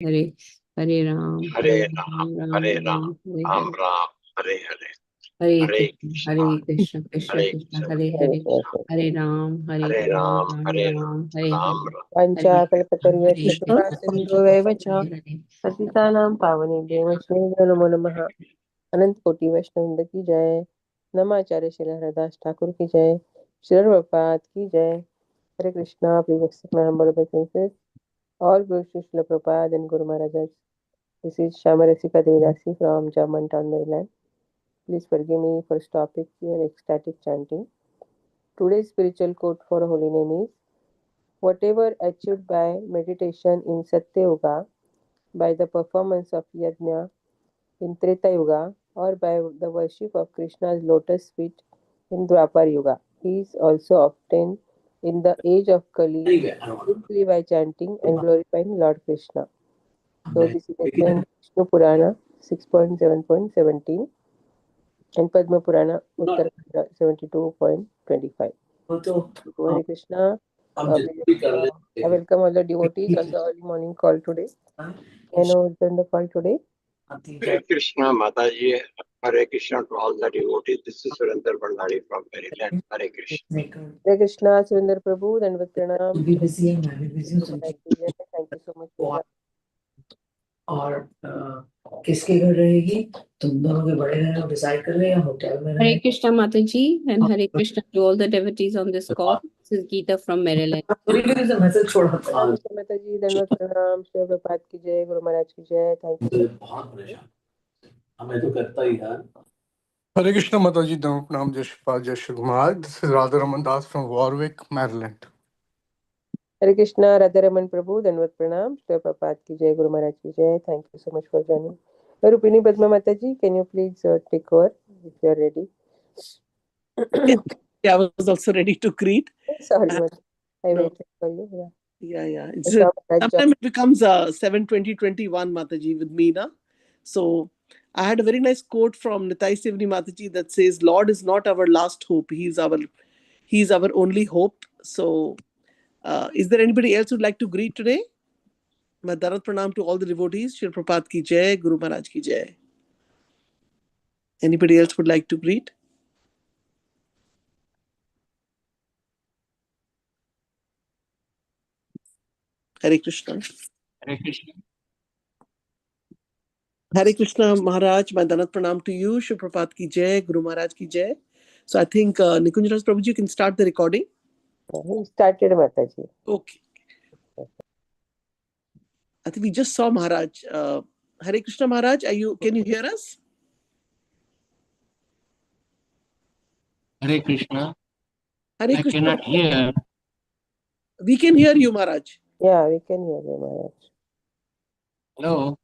Hare Hare Ram, Hare Ram, Hare Ram, Ram Ram, Hare Hare. Hare Hare Krishna, Krishna, Krishna Hare Krishna, Krishna, Hare Hare, Hare Ram, Hare Hare Ram, Ram, Ram Hare Ram, Ram, Hare Ram Hare, Ram. Panchakalapatarvyacha Hare kripa sindhuvaiva cha Hare Hare. पतितानां पावनेभ्यो वैष्णवेभ्यो नमो नमः। अनंत कोटि वैष्णव की जय। नमाचार्य श्री हरिदास ठाकुर की जय। श्री प्रभुपाद की जय। हरे कृष्णा। प्रिय all glories to Srila Prabhupada and Guru Maharaj. This is Shamarasika Devidasi from Germantown, Maryland. Please forgive me for stopping your ecstatic chanting. Today's spiritual quote for holy name is: whatever achieved by meditation in Satya Yoga, by the performance of yajna in Treta Yuga, or by the worship of Krishna's lotus feet in Dwapar Yuga, is also obtained in the age of Kali simply by chanting and glorifying Lord Krishna. So this is explained in Vishnu Purana 6.7.17 and Padma Purana Uttarakhanda 72.25. Hare Krishna. I welcome all the devotees on the early morning call today. I know it's on the call today. Hare Krishna, Mataji. Hare Krishna to all the devotees. This is Surinder Bhandari from Maryland. Hare Krishna. Hare Krishna, Surinder Prabhu, Dandavat Pranam. Thank you so much for that. और किसके घर रहेगी? तुम दोनों के बड़े घर में डिसाइड कर रहे हैं या होटल में Hare रहेंगे? Krishna Mataji and Hare Krishna to all the devotees on this call. This is Geeta from Maryland. Message छोड़ा था। नमस्ते माताजी, दंडवत प्रणाम, श्री प्रभात की जय, गुरु महाराज की जय। Thank you. बहुत परेशान हमें तो करता ही है। Hare Krishna Mataji, Dhamma Jai Shri Jai Shri Kumar. This is Radha Raman Das from Warwick, Maryland. हरे कृष्णा, राधा रमन प्रभु, दंडवत प्रणाम, श्री प्रभात की जय, गुरु महाराज की जय। Thank you so much for joining. Rupini Padma Mataji, can you please take over if you are ready? I was also ready to greet. Sorry, Mataji. I No. waited for you. Yeah. Sometimes it becomes 7:20:21 Mataji with me, na? So I had a very nice quote from Nitai Sivani Mataji that says, "Lord is not our last hope; He's our only hope." So, is there anybody else who'd like to greet today? Madarat pranam to all the devotees. Shri Prabhupada ki jai, Guru Maharaj ki jai. Anybody else would like to greet? Hare Krishna. Hare Krishna. Hare Krishna Maharaj, my Danat Pranam to you. Shri Prabhupada ki jai, Guru Maharaj ki jai. So I think Nikunj Prabhuji, you can start the recording. He started, Mataji. Okay. I think we just saw Maharaj. Hare Krishna Maharaj, can you hear us? Hare Krishna. Hare I Krishna. cannot hear. We can hear you, Maharaj. Yeah, we can hear you, Maharaj. Hello.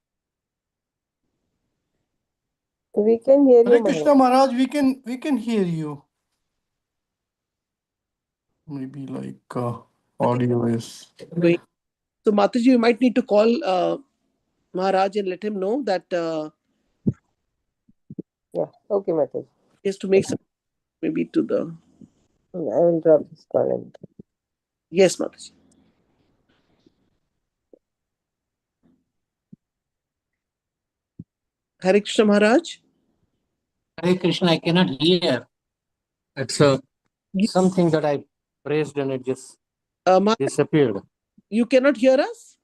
We can hear Hare you, Krishna Maharaj. Maharaj, we can hear you. Maybe like audio is. So Mataji, you might need to call Maharaj and let him know that Yeah, okay, Mataji. he has to make some maybe to the. I will drop this call. Yes, Mataji. Hare Krishna Maharaj. Hare Krishna, I cannot hear. It's something that I pressed and it just disappeared. You cannot hear us?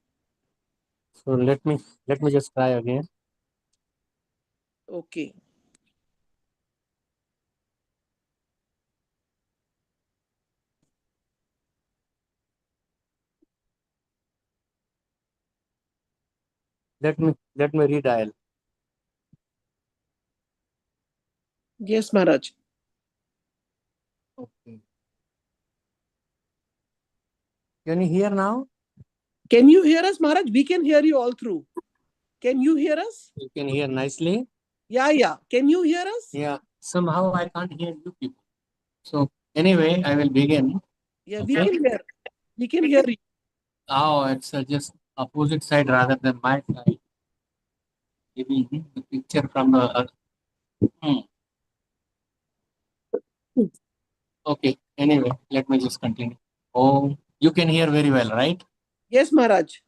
So let me just try again. Okay. Let me redial. Yes, Maharaj. Okay. Can you hear now? Can you hear us, Maharaj? We can hear you all through. Can you hear us? You can hear nicely. Yeah. Can you hear us? Yeah. Somehow I can't hear you people. So anyway, I will begin. Yeah, okay. We can hear you. Oh, it's just opposite side rather than my side. Maybe the picture from the. Okay. Anyway, let me just continue. Oh, you can hear very well, right? Yes, Maharaj.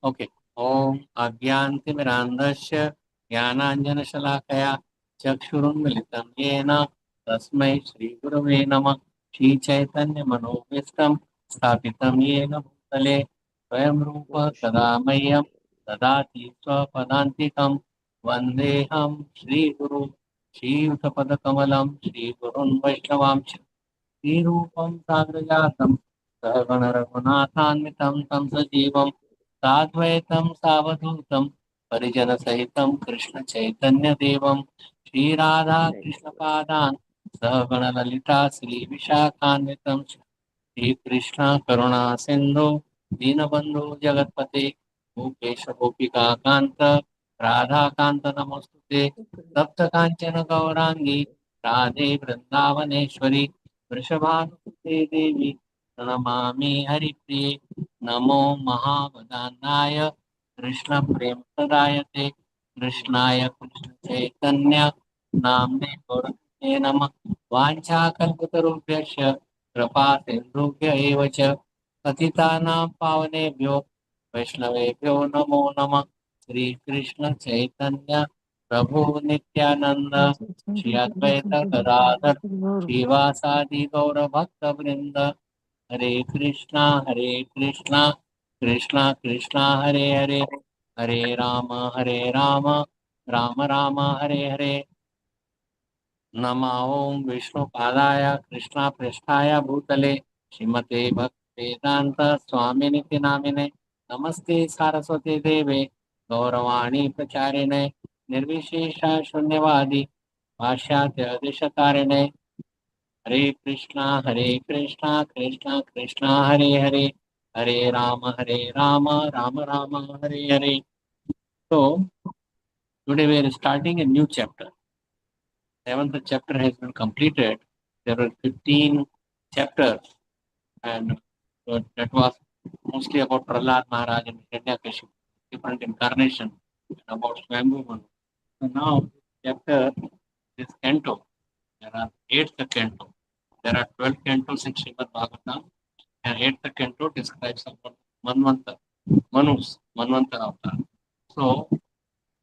Okay. Om Agyantimirandasya Jnananjanashalakaya Chakshurunmilitam Yena Tasmai Shri Gurave Namah Shri Chaitanya Manobhistam Sthapitam Yena Bhutale Swayam Rupa Tadamayam Dadati Swapadantikam Vandeham Shri Guru Shri Utapadakkamalam Shri Gurun Vaishnavamsha श्रीरूपं साग्रजातं सहगण रघुनाथान्वितं तं सजीवं साद्वैतं सावधूतं परिजनसहितं कृष्ण चैतन्य देवं श्रीराधा कृष्णपादान् सहगण ललिता श्री विशाखान्वितं श्री कृष्ण करुणा सिंधु दीनबंधु जगतपते भूपेश गोपिका कांत राधा कांत नमोस्तुते सप्त कांचन गौरांगी राधे वृंदावनेश्वरी वृषभानुसुते देवी प्रणमामि हरिप्रिये नमो महावदान्याय कृष्ण प्रेम प्रदायते कृष्णाय कृष्ण चैतन्य नाम्ने गौरते नमः वाञ्छाकल्पतरुभ्यश्च कृपा सिन्धुभ्य एव च पतितानां पावनेभ्यो वैष्णवेभ्यो नमो नमः श्रीकृष्ण चैतन्य प्रभु नित्यानंद श्री अद्वैत गदाधर श्रीवासादि गौर भक्त वृंद हरे कृष्णा कृष्णा कृष्णा हरे हरे हरे राम राम राम हरे हरे नमः ओं विष्णुपादाय कृष्णापृष्ठाय भूतले श्रीमते भक्तिवेदांत स्वामिनिति नामिने नमस्ते सारस्वती देवे गौरवाणी प्रचारिणे निर्विशेष शून्यवादी पाश्चात्य देशतारिणे हरे Krishna Krishna Krishna Hare Hare Hare Ram Ram Ram Hare Hare. So today we are starting a new chapter. Seventh chapter has been completed. There were 15 chapters, and that was mostly about Prahlad Maharaj and Hiranyakashipu, different incarnation, and about Swayambhu Manu. So now, chapter, this canto, there are 8th canto. There are 12 cantos in Srimad Bhagavatam, and 8th canto describes about Manus, Manvantara avatar. So,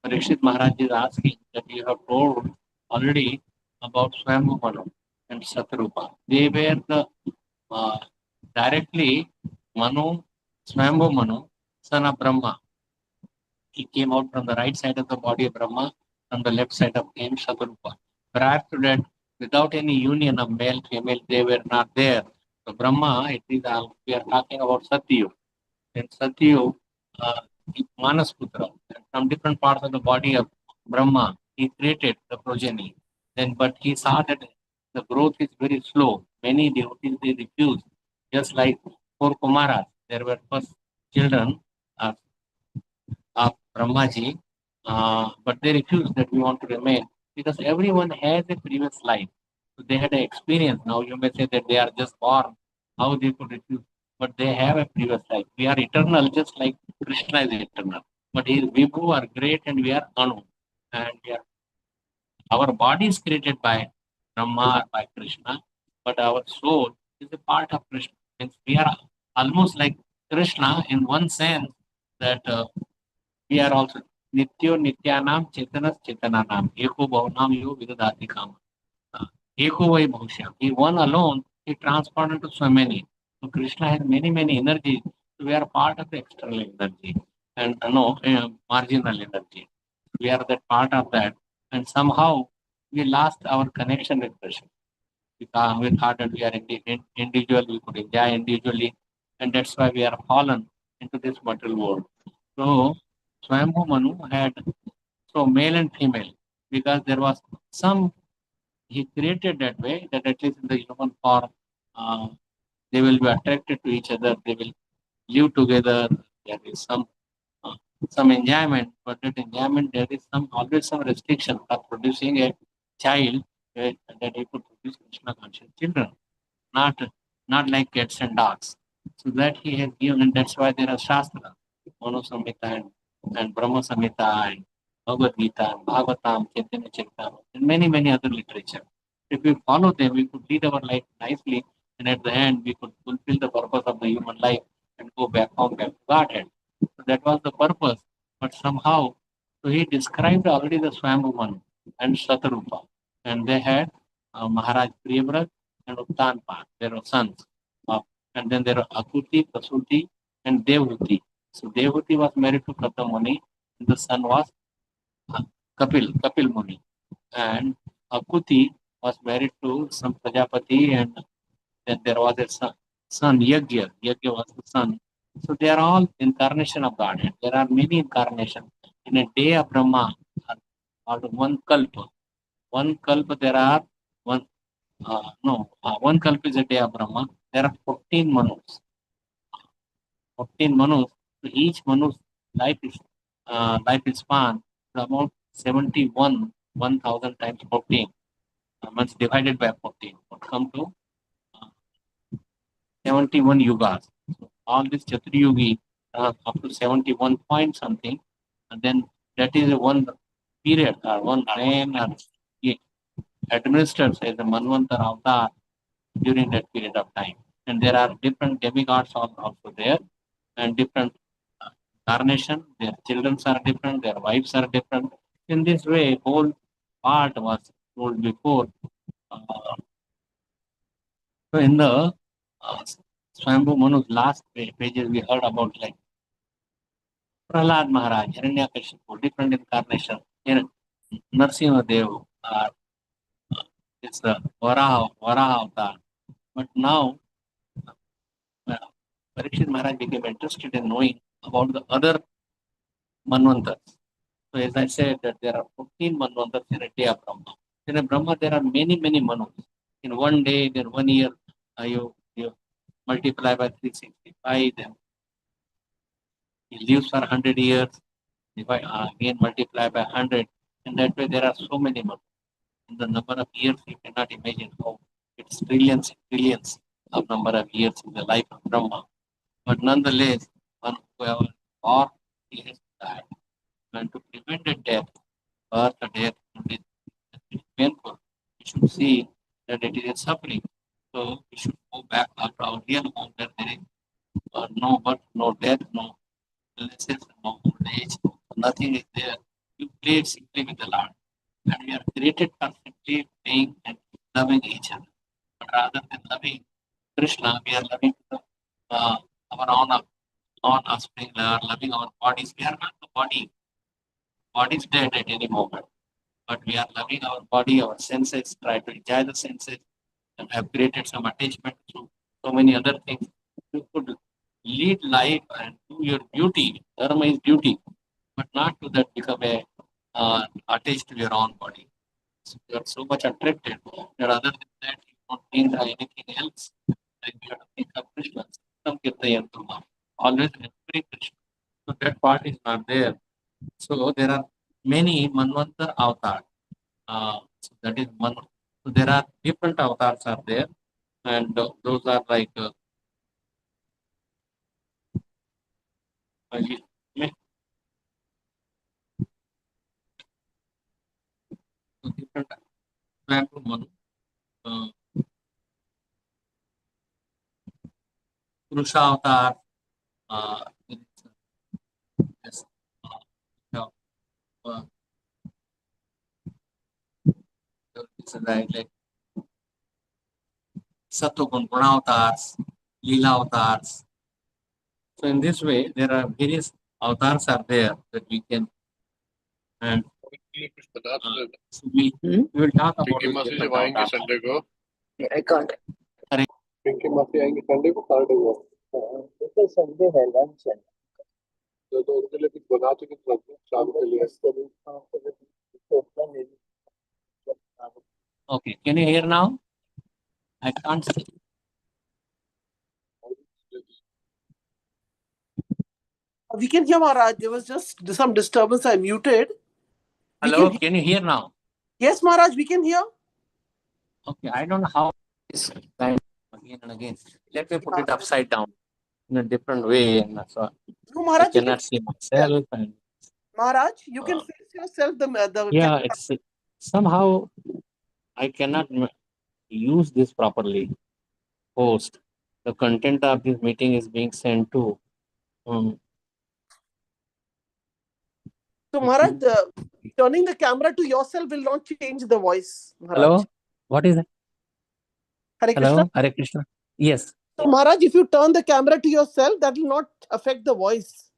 Parikshit Maharaj is asking that you have told already about Swayambhu Manu and Satrupa. They were the directly Manu, Swayambhu Manu, son of Brahma. He came out from the right side of the body of Brahma, from the left side of him, Satrupa. Prior to that, without any union of male, female, they were not there. So Brahma, it is we are talking about Satyu. In Satyu, Manas Putra, and from different parts of the body of Brahma, he created the progeny. Then, but he saw that the growth is very slow. Many devotees they refused. Just like four Kumaras, there were first children of Brahmaji, but they refused that we want to remain because everyone has a previous life. So they had an experience. Now you may say that they are just born. How they could refuse? But they have a previous life. We are eternal, just like Krishna is eternal. But his Vibhu are great and we are Anu. And we are, our body is created by Brahma or by Krishna, but our soul is a part of Krishna. Means we are almost like Krishna in one sense that we are also Nityo Nityanam Chetanas Chetananam Eko Bhavanam Yo Vidadati Kama. Eko Vai Bhaushyam. He one alone, he transformed into so many. So Krishna has many, many energies. So we are part of the external energy and marginal energy. We are that part of that. And somehow we lost our connection with Krishna. We thought that we are individual, we could enjoy individually. And that's why we are fallen into this material world. So Swayambhu Manu had so male and female because there was some he created that way that at least in the human form they will be attracted to each other, they will live together, there is some enjoyment, but that enjoyment there is some always some restriction for producing a child that he could produce Krishna conscious children, not not like cats and dogs. So that he has given, and that's why there are Shastra, Manu Samhita and Brahma Samhita and Bhagavad Gita and Bhagavatam, Chaitanya Charitamrita, and many, many other literature. If we follow them, we could lead our life nicely, and at the end, we could fulfill the purpose of the human life and go back home, back to Godhead. So that was the purpose. But somehow, so he described already the Swambhu Manu and Shatarupa. And they had Maharaj Priyabrat and Uttanpan. They were sons. And then there were Akuti, Prasuti, and Devahuti. So Devahuti was married to Kapil Muni, and the son was Kapil Muni. And Akuti was married to some Prajapati, and then there was a son Yagya. Yagya was the son. So they are all incarnation of Godhead. There are many incarnations. In a day of Brahma, or one kalpa. One kalpa there are one one kalpa is a day of Brahma. There are 14 manus. 14 manus. So each manu's life is span about 71, 1000 times 14. Once divided by 14 would come to 71 yugas. So all this Chaturyugi up to 71 point something, and then that is one period or one reign or administers as a Manvantar avatar during that period of time. And there are different demigods also there, and different incarnation. Their children are different, their wives are different. In this way, whole part was told before. So in the Swambhu Manu's last pages, we heard about like Prahlad Maharaj, Hiranyakashipu, different incarnation. Narsimha Dev, it's the Varaha avatar. But now, Parikshit Maharaj became interested in knowing about the other Manvantars. So as I said, that there are 14 Manvantars in a day of Brahma. In a Brahma, there are many, many Manus. In one day, then 1 year, you multiply by 365, then he lives for 100 years, again multiply by 100, and that way there are so many Manus. In the number of years, you cannot imagine how it's trillions and trillions of number of years in the life of Brahma. But nonetheless, one whoever or he has died. And to prevent the death, birth or death, is painful. We should see that it is a suffering. So we should go back to our real home where there is no birth, no death, no illnesses, no old age, nothing is there. You play simply with the Lord. And we are created for simply playing and loving each other. But rather than loving Krishna, we are loving our own offspring, loving our bodies. We are not the body. Body is dead at any moment. But we are loving our body, our senses, try to enjoy the senses, and have created some attachment to so many other things. You could lead life and do your duty. Dharma is duty, but not to that become a attached to your own body. So you are so much attracted that other than that, you don't think of anything else. Like you have to think of Krishna. Always remembering Krishna. So that part is not there. So there are many Manvantar avatars. So that is one. So there are different avatars are there, and those are like different Swambhu Manu, Purusha avatar. Yes, it's like Sattvagun Guna avatars, Leela avatars. So in this way, there are various avatars are there that we can, and so we will talk about the different avatars. I can't. Pinky माफी आएंगे Sunday को Saturday को बिल्कुल Sunday है lunch है तो उनके लिए कुछ बना के कुछ रख दो शाम के लिए Okay, can you hear now? I can't see. We can hear Maharaj. There was just some disturbance. I muted. Hello, can you hear now? Yes, Maharaj, we can hear. Okay, I don't know how this time again and again. Let me put it upside down in a different way, and so No, I Maharaj, cannot see myself. And Maharaj, you can face yourself. yeah, it's somehow I cannot use this properly. Post the content of this meeting is being sent to So Maharaj, turning the camera to yourself will not change the voice, Maharaj. Hello? What is that? Hare Hello? Krishna. Hare Krishna. Yes. So Maharaj, if you turn the camera to yourself, that will not affect the voice.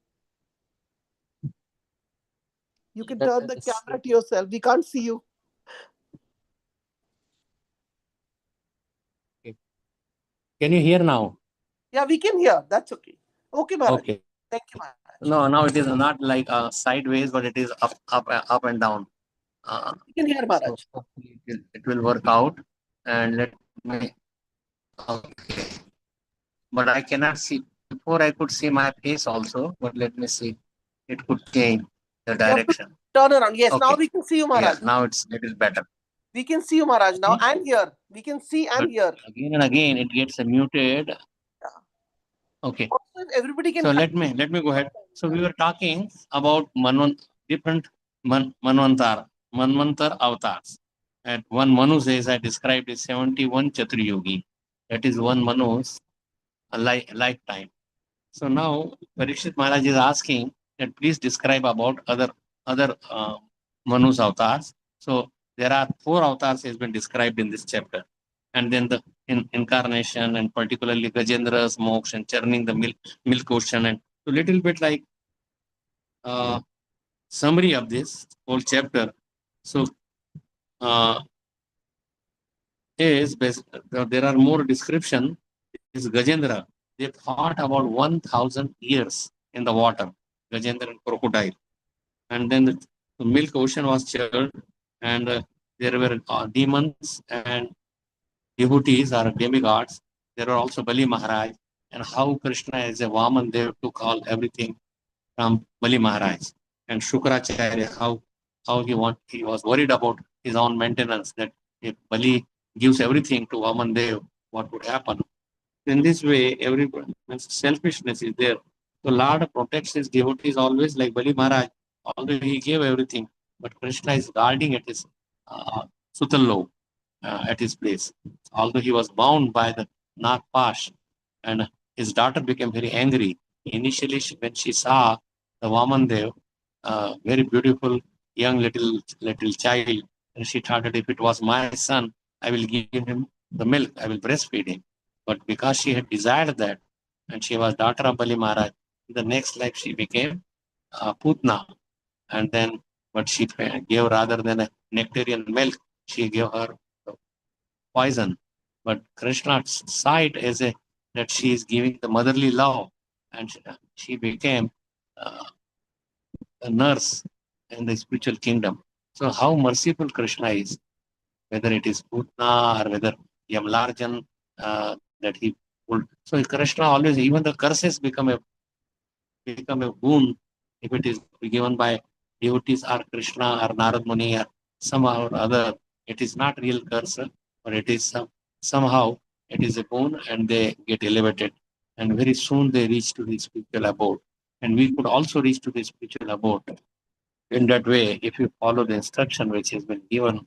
You can turn the camera to yourself. We can't see you. Can you hear now? Yeah, we can hear. That's okay. Okay, Maharaj. Okay. Thank you, Maharaj. No, now it is not like sideways, but it is up and down. We can hear, Maharaj. So it will work out. And let me. Okay. But I cannot see. Before I could see my face also, but let me see. It could change the direction. Turn around. Yes, Okay. now we can see you, Maharaj. Yeah, now it is better. We can see you, Maharaj, now and hear. We can see and But hear. again and again, it gets muted. Yeah. Okay. Also, if everybody can. So let me go ahead. So we were talking about different Manvantar avatars. And one Manu says I described is 71 Chaturyogi. That is one Manu's lifetime. So now Parikshit Maharaj is asking that please describe about other Manu's avatars. So there are 4 avatars has been described in this chapter. And then the incarnation and particularly Gajendra's moksha and churning the milk ocean, and a little bit like summary of this whole chapter. So there are more description. Is Gajendra, they fought about 1,000 years in the water, Gajendra and crocodile. And then the milk ocean was churned, and there were demons and devotees or demigods. There were also Bali Maharaj, and how Krishna as a Vaman Dev took all everything from Bali Maharaj. And Shukracharya, how he was worried about his own maintenance, that if Bali gives everything to Vaman Dev, what would happen? In this way, everybody, selfishness is there. So Lord protects his devotees always, like Bali Maharaj, although he gave everything, but Krishna is guarding at his Sutallo, at his place. Although he was bound by the Nagpash, and his daughter became very angry. Initially, when she saw the Vaman Dev, very beautiful young little child, and she thought that if it was my son, I will give him the milk, I will breastfeed him. But because she had desired that, and she was daughter of Bali Maharaj, the next life she became Putna. And then, but she gave rather than a nectarian milk, she gave her poison. But Krishna saw it as that she is giving the motherly love, and she became a nurse in the spiritual kingdom. So how merciful Krishna is, whether it is Putna or whether Yamlarjan that he pulled. So Krishna always, even the curses become a boon if it is given by devotees or Krishna or Narad Muni or somehow or other. It is not real curse, but it is somehow it is a boon, and they get elevated, and very soon they reach to the spiritual abode. And we could also reach to the spiritual abode in that way if you follow the instruction which has been given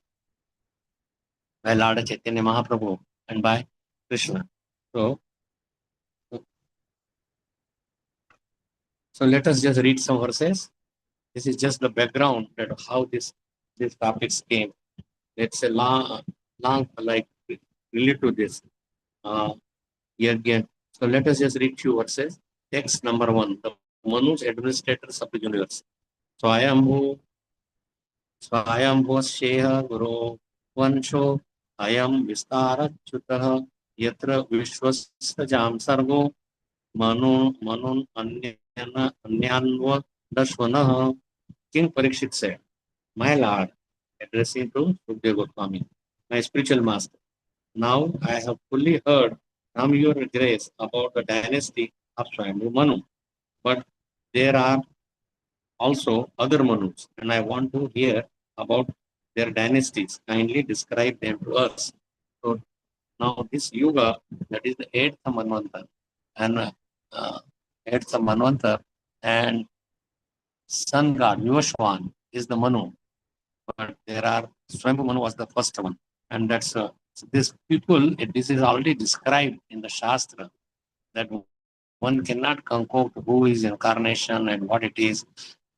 by Lord Chaitanya Mahaprabhu and by Krishna. So let us just read some verses. This is just the background that how these topics came. It's a long like relate to this here again. So let us just read few verses. Text number 1, the Manu's administrators of the universe. Swayambhu Sheha Guru Vansho Ayam Vistarachyutah Yatra Vishwastajam Sargo Manun Anyanva Dashvanah. King Parikshit said, my Lord, addressing to Sukadeva Goswami, my spiritual master, now I have fully heard from your grace about the dynasty of Swayambhu Manu, but there are also other Manus, and I want to hear about their dynasties. Kindly describe them to us. So now this Yuga, that is the 8th Manvantar, and 8th Manvantar, and sun god Vivashwan is the Manu, but there are Swayambhu Manu was the first one, and that's so this people. This is already described in the Shastra that one cannot concoct who is incarnation and what it is.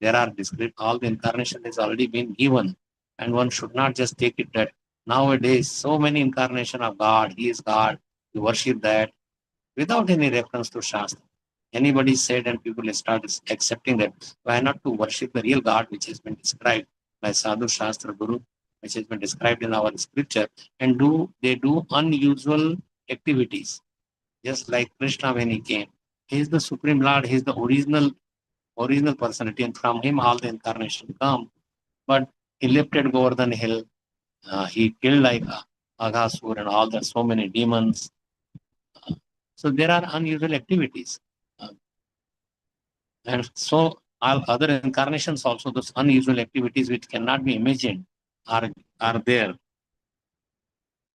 there are descripted, all the incarnation has already been given, and one should not just take it that nowadays so many incarnation of God, He is God, you worship that without any reference to Shastra. Anybody said and people start accepting that. Why not to worship the real God which has been described by Sadhu Shastra Guru, which has been described in our scripture, and they do unusual activities, just like Krishna when he came. He is the Supreme Lord, he is the original personality, and from him all the incarnation come. But he lifted Govardhan Hill, he killed like Aghasur and all that, so many demons. So there are unusual activities. And so all other incarnations also, those unusual activities which cannot be imagined are there.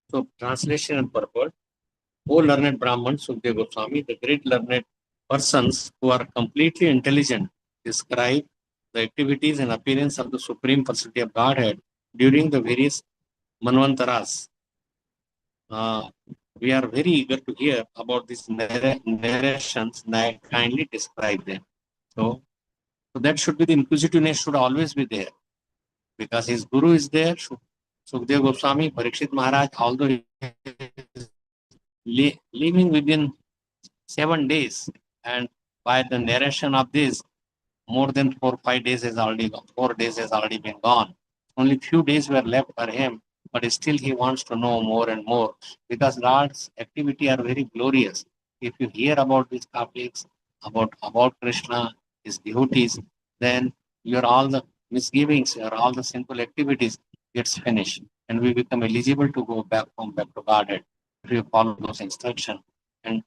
So translation and purport. O learned Brahman, Sukadeva Goswami, the great learned persons who are completely intelligent describe the activities and appearance of the Supreme Personality of Godhead during the various Manvantaras. We are very eager to hear about these narrations that kindly describe them. So that should be the inquisitiveness should always be there, because his guru is there. Sukadeva Goswami, Parikshit Maharaj, although he is living within 7 days, and by the narration of this, more than 4-5 days has already gone. 4 days has already been gone. Only few days were left for him, but still he wants to know more and more, because Lord's activity are very glorious. If you hear about these topics, about Krishna, his devotees, then your all the misgivings, your all the sinful activities gets finished, and we become eligible to go back to Godhead if you follow those instructions. And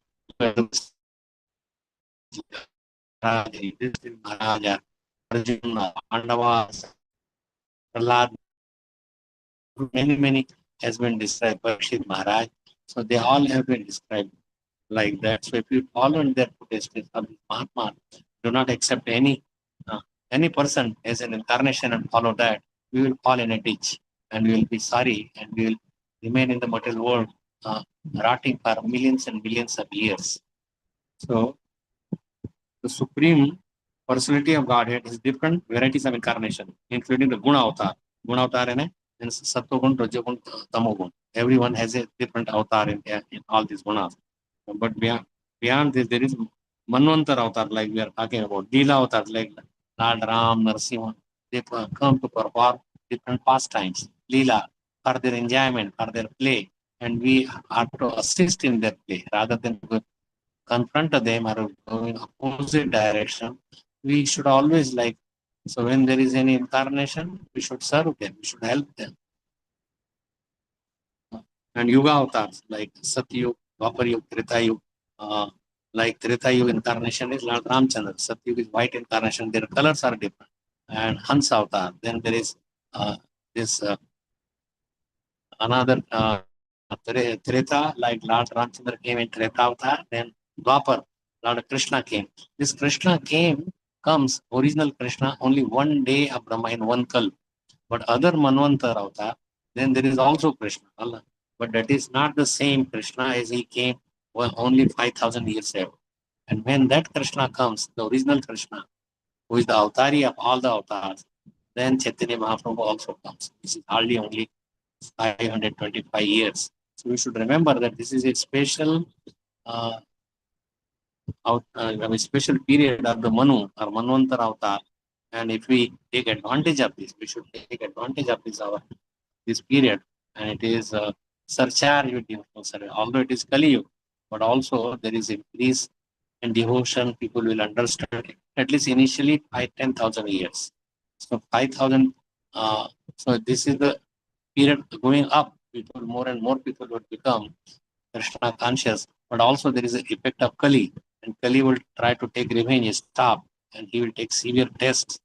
Maharaja, Arjuna, Pandavas, Prahlad, many has been described, Parikshit Maharaj. So they all have been described like that. So if you follow in their footsteps of Mahatma, do not accept any person as an incarnation and follow that, we will fall in a ditch and we will be sorry, and we will remain in the material world rotting for millions and millions of years. So the Supreme Personality of Godhead is different varieties of incarnation, including the Guna Avatar. Guna Avatar in Sattva-gun, Raja-gun, Tamo-gun. Everyone has a different avatar in all these gunas. But beyond this, there is Manvantar Avatar, like we are talking about. Leela Avatar, like Lord Ram, Narasimha. They come to perform different pastimes. Leela, for their enjoyment, for their play. And we are to assist in their play rather than confront them or go in opposite direction. We should always so when there is any incarnation, we should serve them, we should help them. And Yuga avatars like Satyug, Dwapar Treta Yug, like Treta Yug incarnation is Lord Ramchandra, Satyug is white incarnation, their colors are different. And Hans avatar, then there is this another Treta, like Lord Ramchandra came in Treta avatar, then Dwapar, Lord Krishna came. This Krishna comes, original Krishna, only 1 day of Brahma in 1 kalp. But other Manvantar avatar, then there is also Krishna. Allah. But that is not the same Krishna as he came only 5,000 years ago. And when that Krishna comes, the original Krishna, who is the avatari of all the avatars, then Chaitanya Mahaprabhu also comes. This is hardly only 525 years. So we should remember that this is a special a special period of the Manu or Manvantar avatar. And if we take advantage of this, we should take advantage of this period. And it is surcharged with devotional service. Although it is Kali Yuga, but also there is increase in devotion. People will understand at least initially 10,000 years. So 5,000. So this is the period going up. People, more and more people will become Krishna conscious. But also there is an effect of Kali, and Kali will try to take revenge, stop, and he will take severe tests.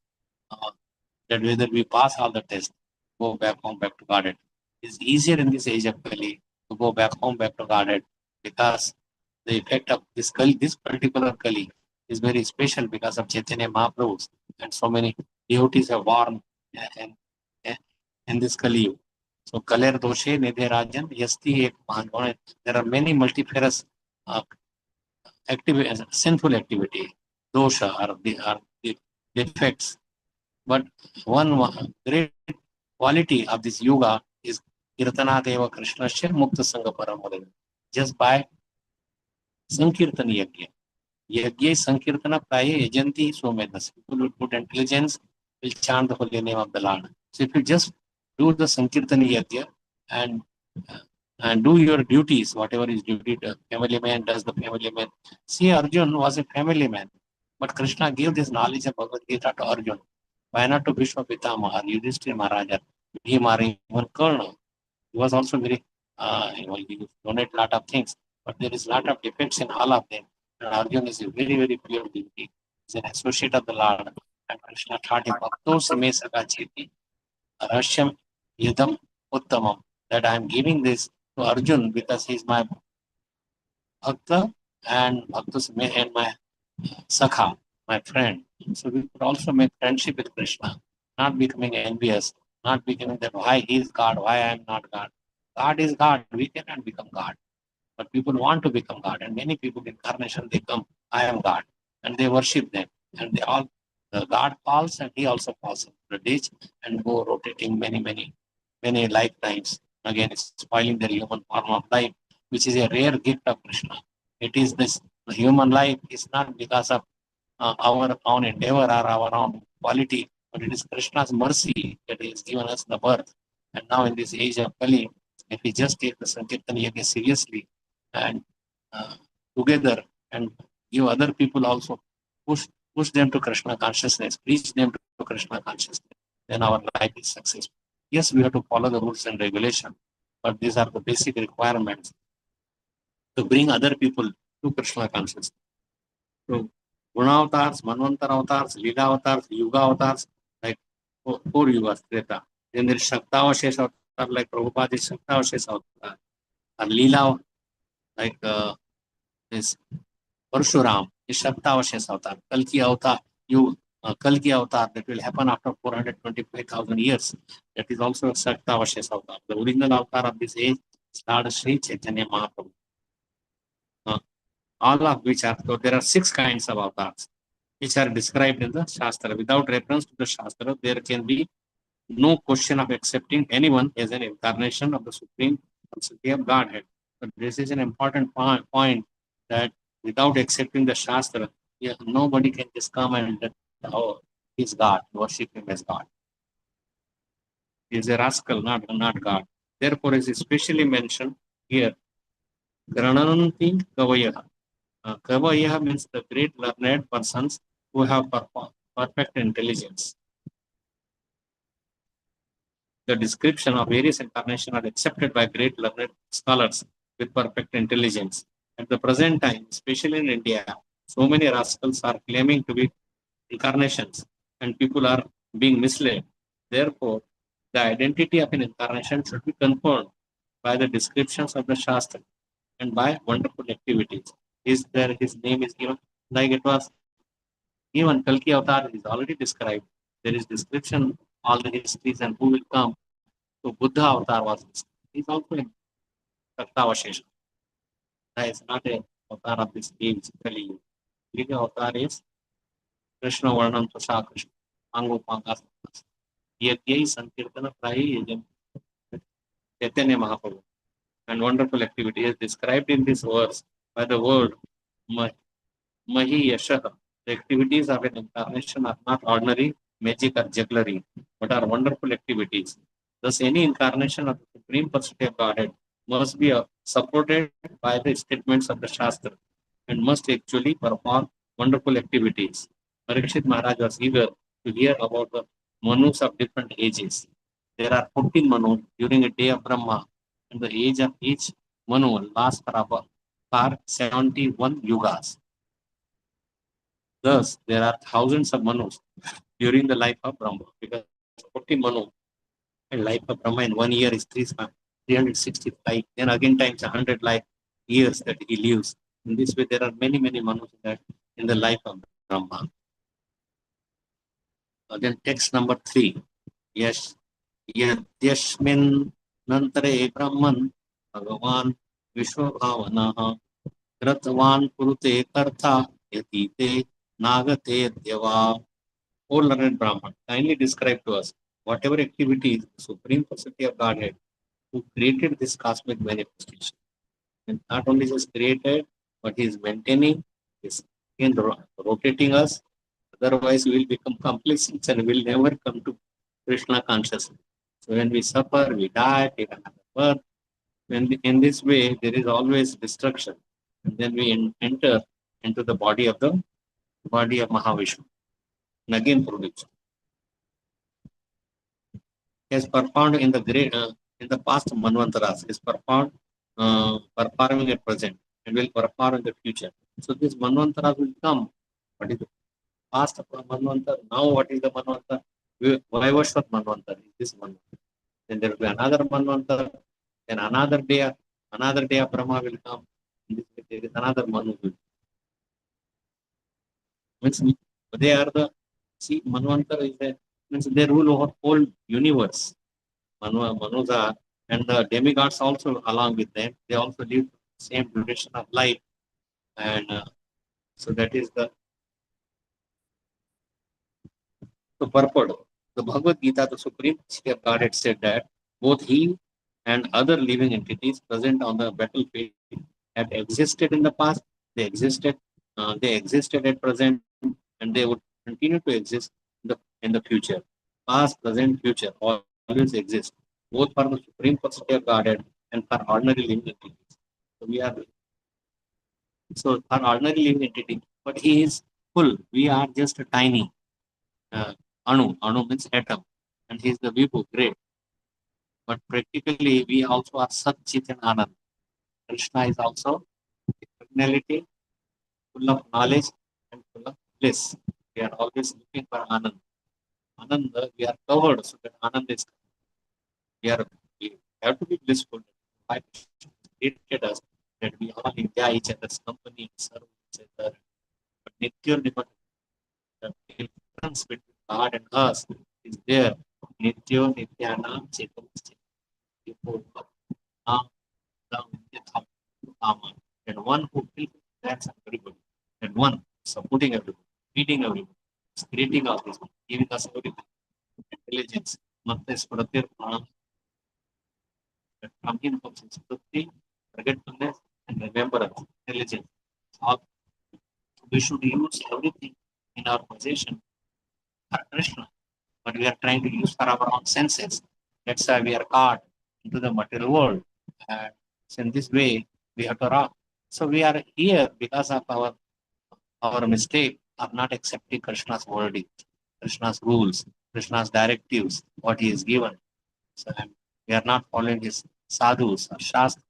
That whether we pass all the tests, go back home, back to Godhead. It's easier in this age of Kali to go back home, back to Godhead, because the effect of this Kali, this particular Kali, is very special because of Chaitanya Mahaprabhu, and so many devotees have born in this Kali Yuga. So Kaler Doshe Nidhe Rajan Yasti Ek Mahan. There are many multifarious sinful activity, dosha, are the defects But one great quality of this yoga is Kirtanadeva Krishnasya Mukta Sangha Paramore. Just by Sankirtan Yagya. Yagya Sankirtana Praya Ajanti Somedas. People will put intelligence, will chant the holy name of the Lord. So if you just do the Sankirtan Yagya and do your duties, whatever is duty, the family man does the family man. See, Arjun was a family man, but Krishna gave this knowledge of Bhagavad Gita to Arjun. Why not to Bhishma Pitamaha, Yudhishthira Maharaja, Bhimari, even Karna? He was also very, he donate a lot of things, but there is a lot of defects in all of them. And Arjun is a very, very pure devotee. He's an associate of the Lord. And Krishna taught him, Bhakto Sime Sakachiti, Rashyam Yudam Uttamam, that I am giving this to Arjun because he is my Bhakta and Bhakta Sime and my Sakha, my friend. So we could also make friendship with Krishna, not becoming envious, not becoming that why he is God, why I am not God. God is God, we cannot become God. But people want to become God, and many people in incarnation they come, I am God, and they worship them, and they all the God falls and he also falls into the ditch and go rotating many lifetimes. Again, it's spoiling their human form of life, which is a rare gift of Krishna. It is this the human life is not because of our own endeavor or our own quality, but it is Krishna's mercy that he has given us the birth. And now in this age of Kali, if we just take the Sankirtan Yajna seriously and together and give other people also, push them to Krishna consciousness, preach them to Krishna consciousness, then our life is successful. Yes, we have to follow the rules and regulations, but these are the basic requirements to bring other people to Krishna consciousness. So, Guna avatars, Manvantar avatars, Lila avatars, Yuga avatars, like four Yugas, Treta. Then there is Shaktavashesh avatar, like Prabhupada is Shaktavashesh avatar. And Lila, like this Parshuram is Shaktavashesh avatar. Kalki avatar, Kalki avatar that will happen after 425,000 years. That is also Shaktavashesh avatar. The original avatar of this age is Lord Sri Chaitanya Mahaprabhu. All of which are, so there are 6 kinds of avatars which are described in the Shastra. Without reference to the Shastra, there can be no question of accepting anyone as an incarnation of the Supreme Personality of Godhead. But this is an important point that without accepting the Shastra, nobody can just come and oh, he's God, worship him as God. He is a rascal, not God. Therefore, it is specially mentioned here, Granananti Kavayaha. Kavaya means the great learned persons who have perfect intelligence. The description of various incarnations are accepted by great learned scholars with perfect intelligence. At the present time, especially in India, so many rascals are claiming to be incarnations and people are being misled. Therefore, the identity of an incarnation should be confirmed by the descriptions of the Shastra and by wonderful activities. His name is given, like it was given. Kalki Avatar is already described. There is description, all the histories and who will come. So Buddha Avatar was described. He is also in Saktavashesha. That is not a avatar of this age. Kali Avatar is Krishna Varnam Prasad Krishna. Angopanga. Yajna Sankirtana Prayi Chaitanya Mahaprabhu. And wonderful activity is described in this verse by the word Mahi Yashaha. The activities of an incarnation are not ordinary magic or jugglery, but are wonderful activities. Thus, any incarnation of the Supreme Personality of Godhead must be supported by the statements of the Shastra and must actually perform wonderful activities. Parikshit Maharaj was eager to hear about the Manus of different ages. There are 14 Manus during a day of Brahma, and the age of each Manu lasts for 71 yugas. Thus, there are thousands of Manus during the life of Brahma, because 14 Manu and life of Brahma in 1 year is 365. Then again times 100 life years that he lives. In this way, there are many Manus in the life of Brahma. Then text number 3. Yes. Yashmin Nantare Brahman Bhagavan Vishwabhavanaha Kratvan Kurute Kartha Yatite Nagate Deva. O learned Brahman, kindly describe to us whatever activities the Supreme Personality of Godhead who created this cosmic manifestation. And not only just created, but he is maintaining, is in rotating us. Otherwise, we will become complacent and will never come to Krishna consciousness. So when we suffer, we die, take another birth. In this way, there is always destruction. And then we enter into the body of Mahavishnu. And again produce. Has performed in the in the past Manvantaras, is performing at present and will perform in the future. So this Manvantaras will come. What is the past Manvantar? Now what is the Manvantar? Vaivashvat Manvantar is this Manvantar. Then there will be another Manvantar. Then another day of Brahma will come. In this way, there is another Manu. Means they are the Manvantar is the means they rule over whole universe. Manuja and the demigods also along with them. They also live the same duration of life. And so that is the purport. The Bhagavad Gita, the Supreme Godhead said that both he and other living entities present on the battlefield had existed in the past, they existed at present, and they would continue to exist in the future. Past, present, future always exist, both for the Supreme Personality of Godhead and for ordinary living entities. So for ordinary living entity, but he is full. We are just a tiny anu. Anu means atom, and he is the Vibhu, great. But practically, we also are Sat Chit and Anand. Krishna is also personality, full of knowledge and full of bliss. We are always looking for Anand. Ananda, we are covered so that Anand is. We have to be blissful. Why created us that we all enjoy each other's company, serve each other. But Nitya Nimat, the difference between God and us is there. Nityo Nityanam Chetam and one who feels that's everybody, and one supporting everybody, feeding everybody, creating all this, giving us everything, intelligence, Mata Spratir Pranam, from him comes Spruti, forgetfulness, and remembrance, intelligence. All we should use everything in our possession for Krishna, but we are trying to use for our own senses. That's why we are caught into the material world. And so in this way, we have to rock. So we are here because of our mistake of not accepting Krishna's wording, Krishna's rules, Krishna's directives, what he has given. So we are not following his sadhus or shastra,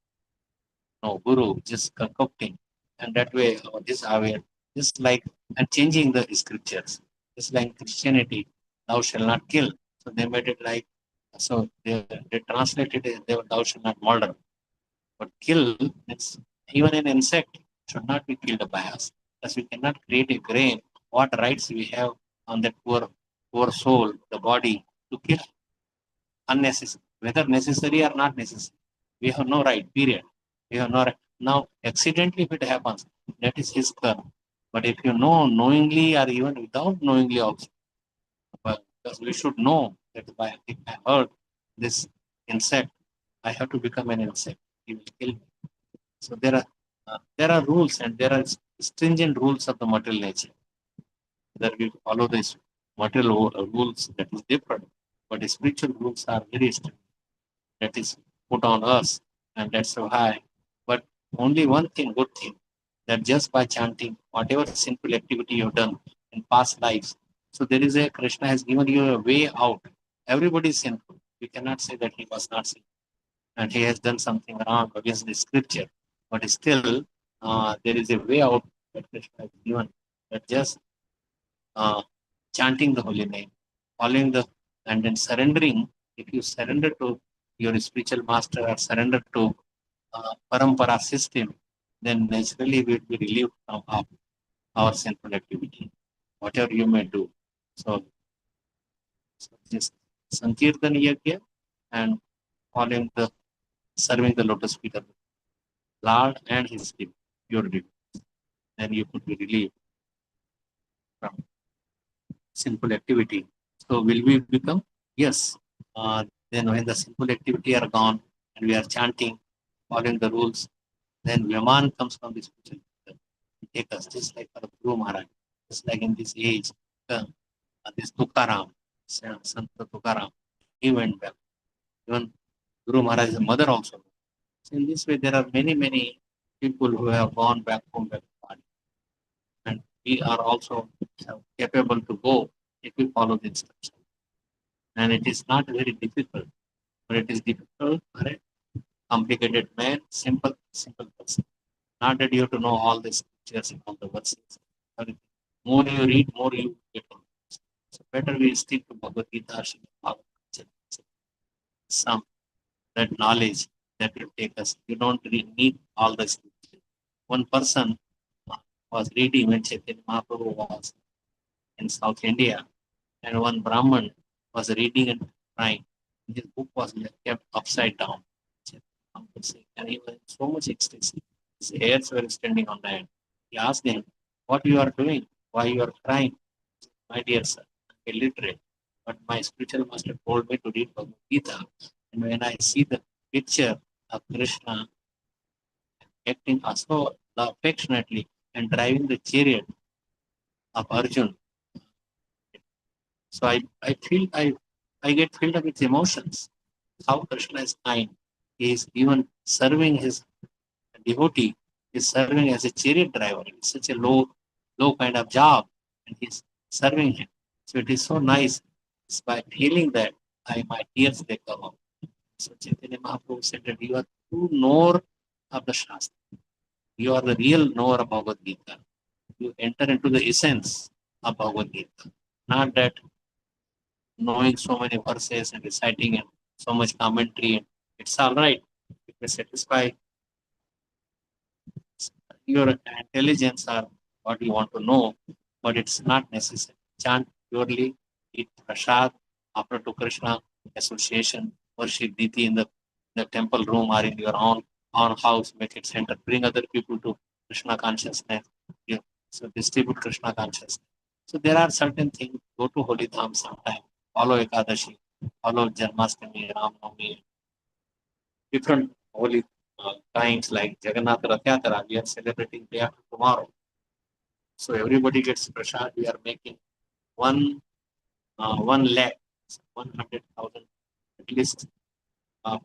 no guru, just concocting. And that way, this aware, just like and changing the scriptures, just like Christianity, thou shalt not kill. So they made it like, so they translated it, thou shalt not murder. But kill, it's even an insect should not be killed by us. As we cannot create a grain, what rights we have on that poor soul, the body, to kill unnecessary, whether necessary or not necessary. We have no right, period. We have no right. Now, accidentally, if it happens, that is his karma. But if you know knowingly or even without knowingly also, but because we should know that if I hurt this insect, I have to become an insect. He will kill me. So there are rules and there are stringent rules of the material nature. That we follow these material rules, that is different. But the spiritual rules are very strict. That is put on us, and that's why. But only one thing, good thing, that just by chanting whatever sinful activity you've done in past lives, so there is a Krishna has given you a way out. Everybody is sinful. We cannot say that he was not sinful and he has done something wrong against the scripture. But still, there is a way out that Krishna has given. That just chanting the holy name, following and then surrendering. If you surrender to your spiritual master or surrender to parampara system, then naturally we will be relieved from our sinful activity, whatever you may do. So just Sankirtan Yajna and serving the lotus feet of the Lord and his people, your devotees. Then you could be relieved from sinful activity. So will we become? Yes. Then when the sinful activity are gone and we are chanting, following the rules, then Vyaman comes from this spiritual to take us, just like for Guru Maharaj, just like in this age, this Tukaram, Sant Tukaram, he went back. Even Guru Maharaj's mother also. So in this way, there are many, many people who have gone back home, back to body. And we are also capable to go if we follow the instructions. And it is not very difficult, but it is difficult for a complicated man, simple person. Not that you have to know all the scriptures and all the verses. Everything. More you read, more you get on. So better we stick to Bhagavad Gita, Srimad Bhagavatam, some that knowledge that will take us. You don't need all the scriptures. One person was reading when Chaitanya Mahaprabhu was in South India, and one Brahman was reading and crying. His book was kept upside down. And he was in so much ecstasy. His hairs were standing on the end. He asked him, "What you are doing? Why you are crying?" "My dear sir, I'm illiterate, but my spiritual master told me to read Bhagavad Gita. And when I see the picture of Krishna acting so affectionately and driving the chariot of Arjun, so I get filled up with emotions. How Krishna is kind. He is even serving his devotee, is serving as a chariot driver. It's such a low kind of job, and he's serving him. So it is so nice. It's by feeling that my tears they come up. So Chaitanya Mahaprabhu said that you are true knower of the Shastra. You are the real knower of Bhagavad Gita. You enter into the essence of Bhagavad Gita. Not that knowing so many verses and reciting and so much commentary. It's all right. It may satisfy your intelligence or what you want to know, but it's not necessary. Chant purely, eat prasad, offer to Krishna, association, worship Diti in the temple room or in your own house, make it center, bring other people to Krishna consciousness. Yeah. So distribute Krishna consciousness. So there are certain things, go to Holy Dham sometime, follow Ekadashi, follow Janmashtami, Ramnavami, different holy times like Jagannath Rath Yatra, we are celebrating day after tomorrow. So everybody gets prasad. We are making 1 lakh, 100,000 at least of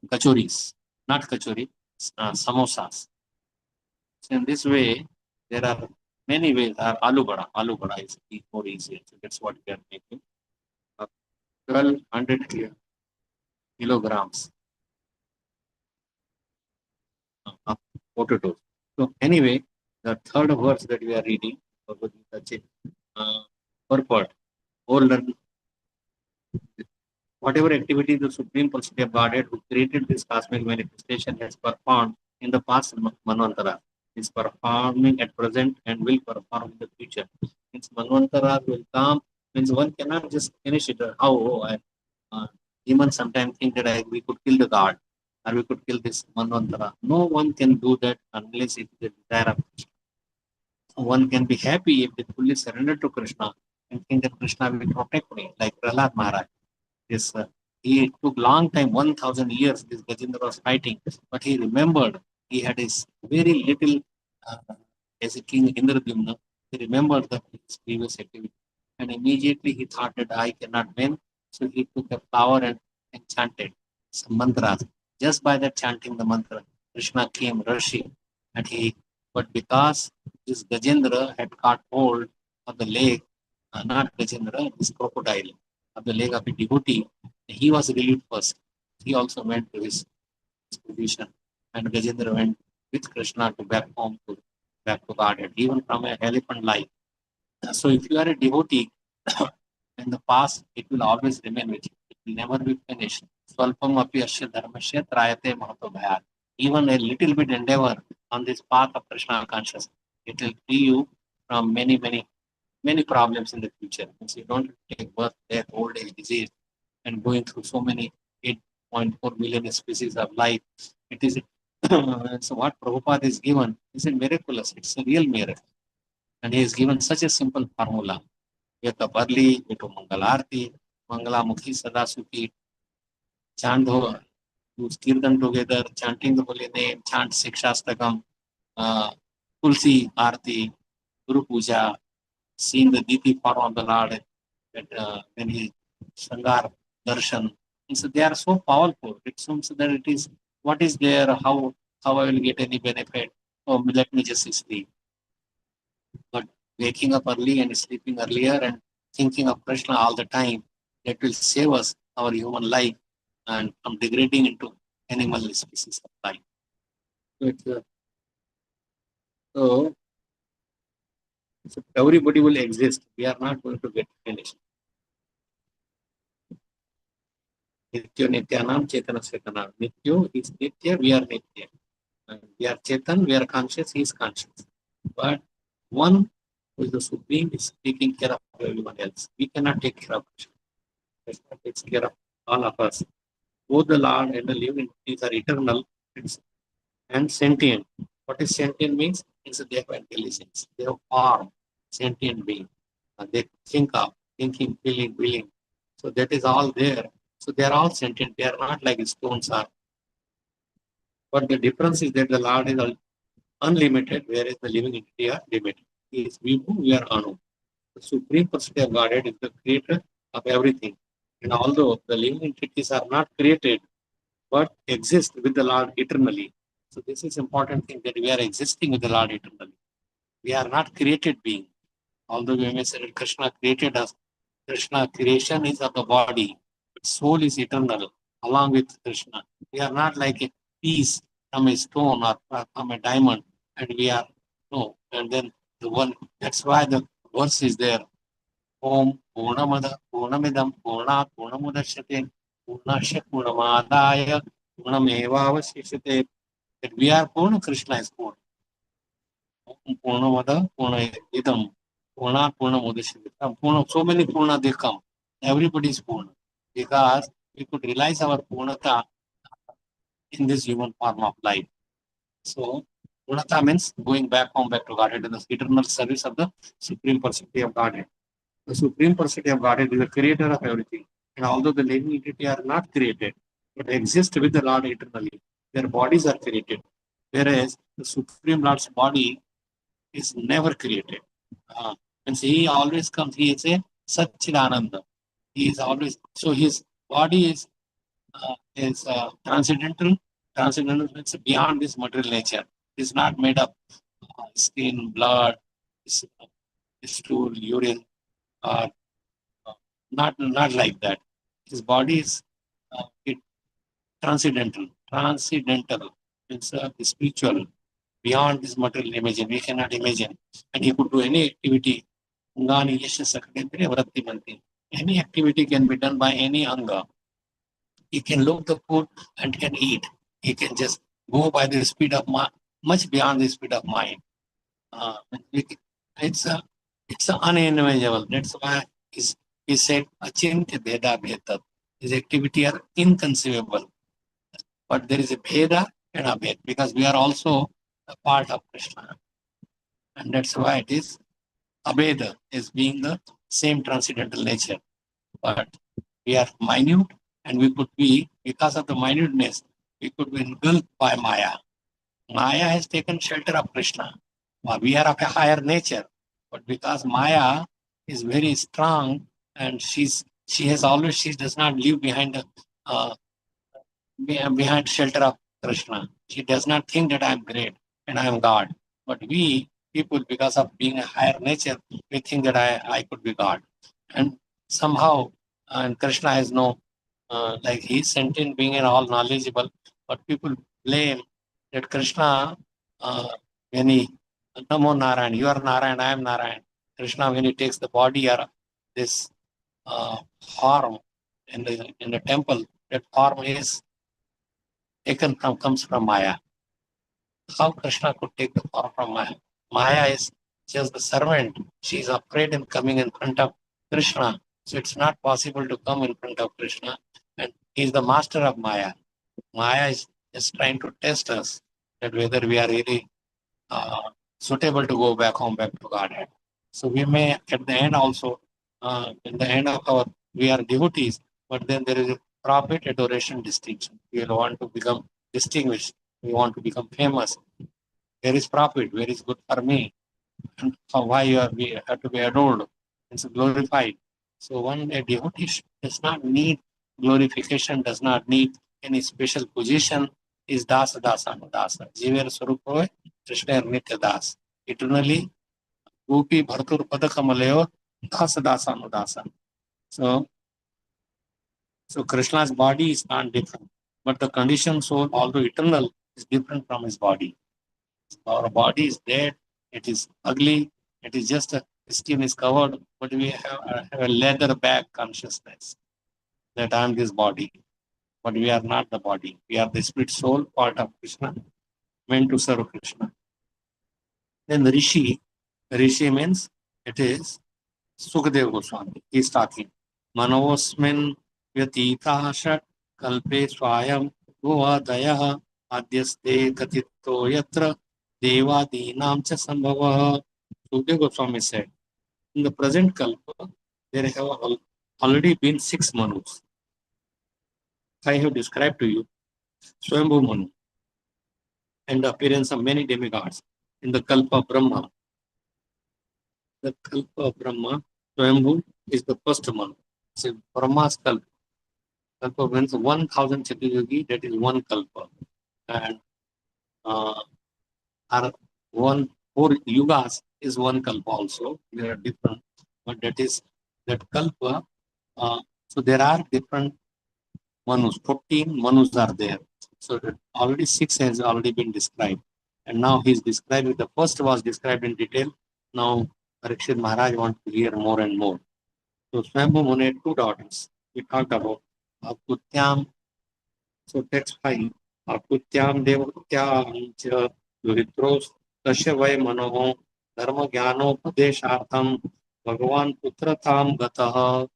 kachoris, not kachori, samosas. So in this way, there are many ways. Aloo bada is more easier. So that's what we are making. 1,200 kilograms of potatoes. So anyway, the third verse that we are reading, purport, or learn whatever activity the Supreme Personality of Godhead who created this cosmic manifestation has performed in the past Manvantara, is performing at present and will perform in the future. Means Manvantara will come, means one cannot just finish it. Demons sometimes think that we could kill the god or we could kill this Manvantara. No one can do that unless it is the desire of Krishna. One can be happy if they fully surrender to Krishna and think that Krishna will protect me, like Prahlad Maharaj. This he took long time, 1,000 years. This Gajendra was fighting, but he remembered he had his very little as a king Indradyumna. He remembered his previous activity, and immediately he thought that I cannot win. So he took a flower and chanted some mantras. Just by that chanting the mantra, Krishna came rushing, and but because this Gajendra had caught hold of the leg, not Gajendra, this crocodile, of the leg of a devotee, he was relieved first. He also went to his position, and Gajendra went with Krishna to back home, back to Godhead, even from an elephant life. So if you are a devotee, in the past, it will always remain with you. It will never be finished. Swalpam api asya dharmasya trayate mahato bhayat. Even a little bit endeavor on this path of Krishna consciousness, it will free you from many problems in the future. So you don't take birth, death, old age, disease, and going through so many 8.4 billion species of life. It is so what Prabhupada is given is a miraculous. It's a real miracle. And he has given such a simple formula. Wake up early, go to Mangalarti, Mangalamukhi Sadasuki, chant, do Kirtan together, chanting the holy name, chant Sikshastakam, Tulsi Arti, Guru Puja, seeing the Diti form of the Lord, when he Sangar Darshan. And so they are so powerful. It seems that it is what is there, how I will get any benefit. Oh, let me just sleep. But waking up early and sleeping earlier and thinking of Krishna all the time, that will save us our human life and from degrading into animal species of life. So everybody will exist. We are not going to get finished. Nityo Nityanam Chetana Chetana. Nityo is Nitya, we are Nitya. And we are Chetan, we are conscious, he is conscious. But one who is the Supreme is taking care of everyone else. We cannot take care of Krishna. Krishna takes care of all of us. Both the Lord and the living entities are eternal and sentient. What is sentient means? It's they have intelligence. They have form, sentient being. They think of, thinking, feeling. So that is all there. So they are all sentient. They are not like stones are. But the difference is that the Lord is unlimited, whereas the living entity are limited. He is Vibhu, we are Anu. The Supreme Personality of Godhead is the creator of everything. And although the living entities are not created, but exist with the Lord eternally. So this is important thing, that we are existing with the Lord eternally. We are not created being. Although we may say that Krishna created us, Krishna creation is of the body, but soul is eternal along with Krishna. We are not like a piece from a stone or from a diamond, and we are no. And then the one, that's why the verse is there. Om Purnamada Purnamidam Purnat Purnamudashyate Purnasya Purnamadaya Purnamevavasishyate. That we are Purna, Krishna is Purna. Purnamada Purnamidam Purnat Purnamudashyate. Purna, so many Purna they come. Everybody is Purna. Because we could realize our Purnata in this human form of life. So Purnata means going back home, back to Godhead, in the eternal service of the Supreme Personality of Godhead. The Supreme Personality of Godhead is the creator of everything. And although the living entity are not created, but exist with the Lord eternally, their bodies are created. Whereas the Supreme Lord's body is never created. And so he always comes, he is a Satchidananda. He is always, so his body is transcendental. Transcendental means beyond this material nature. It's not made of skin, blood, stool, urine, or not like that. His body is transcendental. Transcendental means spiritual, beyond this material imagine. We cannot imagine. And he could do any activity. Any activity can be done by any anga. He can look the food and can eat. He can just go by the speed of mind, much beyond the speed of mind. It's unimaginable. That's why he said, Achintya Bheda Bhetat. His activity are inconceivable. But there is a Bheda and a Bhed, because we are also a part of Krishna. And that's why it is Abheda, is being the same transcendental nature. But we are minute, and we could be, because of the minuteness, we could be engulfed by Maya. Maya has taken shelter of Krishna. We are of a higher nature, but because Maya is very strong, and she does not live behind behind shelter of Krishna. She does not think that I am great and I am God. But we people, because of being a higher nature, we think that I could be God. And somehow, and Krishna has no, like he is sentient being and all knowledgeable, but people blame that Krishna, when he, Namo Narayan, you are Narayan, I am Narayan. Krishna, when he takes the body or this form in the temple, that form is comes from Maya. How Krishna could take the form from Maya? Maya is just the servant. She is afraid in coming in front of Krishna. So it's not possible to come in front of Krishna. And he is the master of Maya. Maya is just trying to test us that whether we are really suitable to go back home, back to Godhead. So we may at the end also, in the end of our, we are devotees, but then there is a profit, adoration, distinction. We want to become distinguished. We want to become famous. There is profit. Where is good for me? And for why we have to be adored? It's glorified. So a devotee does not need glorification, does not need any special position, is dasa dasa anudasa. Jiver Swarup hoy, Krishna Nitya Das. Eternally, Gopi Bhartur Padakamalayur, dasa dasa anudasa. So Krishna's body is not different, but the conditioned soul, although eternal, is different from his body. Our body is dead, it is ugly, it is just a skin is covered, but we have a leather bag consciousness that I am this body. But we are not the body. We are the spirit soul, part of Krishna, meant to serve Krishna. Then the Rishi means it is Sukadeva Goswami. He is talking. Manovosmin vyatita shat kalpe swayam govadayah adyaste katito yatra devadinam cha sambhava. Sukadeva Goswami said, in the present kalpa, there have already been 6 Manus. I have described to you Swayambhu Manu and the appearance of many demigods in the kalpa of Brahma. The kalpa of Brahma, Swayambhu, is the first Manu. So Brahma's kalpa. Kalpa means 1000 Chaturyugi, that is one kalpa. And our 4 yugas is one kalpa also. They are different, but that kalpa. So there are different Manus. 14 Manus are there. So already 6 has already been described. And now he's describing, the first was described in detail. Now Parikshit Maharaj wants to hear more and more. So Swayambhu Muni had 2 daughters. We talked about Akutyam. So text 5. Akutyam Devatyam cha Duhitros Tasya Vai Manoho Dharma Jnano Padeshartham Bhagavan Putratham Gataha.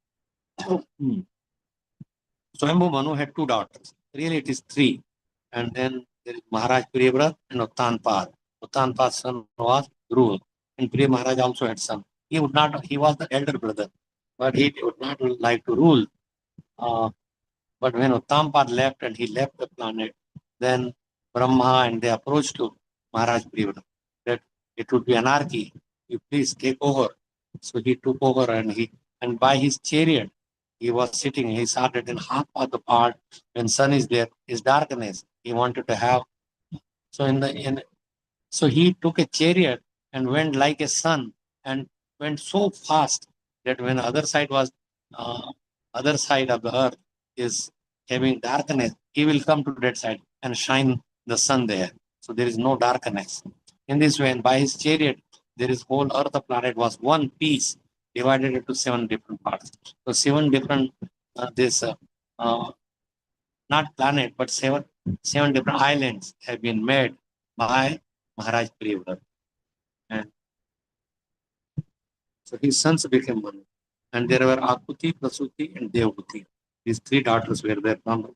Swayambhu Manu had 2 daughters. Really it is 3. And then there is Maharaj Priyavrat and Uttanpad. Uttanpad's son was Dhruva. And Priya Maharaj also had son. He was the elder brother, but he would not like to rule. But when Uttanpad left and he left the planet, then Brahma and they approached to Maharaj Priyavrat that it would be anarchy. You please take over. So he took over and by his chariot, he was sitting, he saw that in half of the part, when sun is there, is darkness. He wanted to have. So he took a chariot and went like a sun and went so fast that when other side of the earth is having darkness, he will come to that side and shine the sun there. So there is no darkness. In this way, and by his chariot, there is whole earth, the planet was one piece, divided into 7 different parts. So 7 different, not planet, but 7 different islands have been made by Maharaj Priyavrat. And so his sons became one. And there were Akuti, Prasuti, and Devhuti. These 3 daughters were there from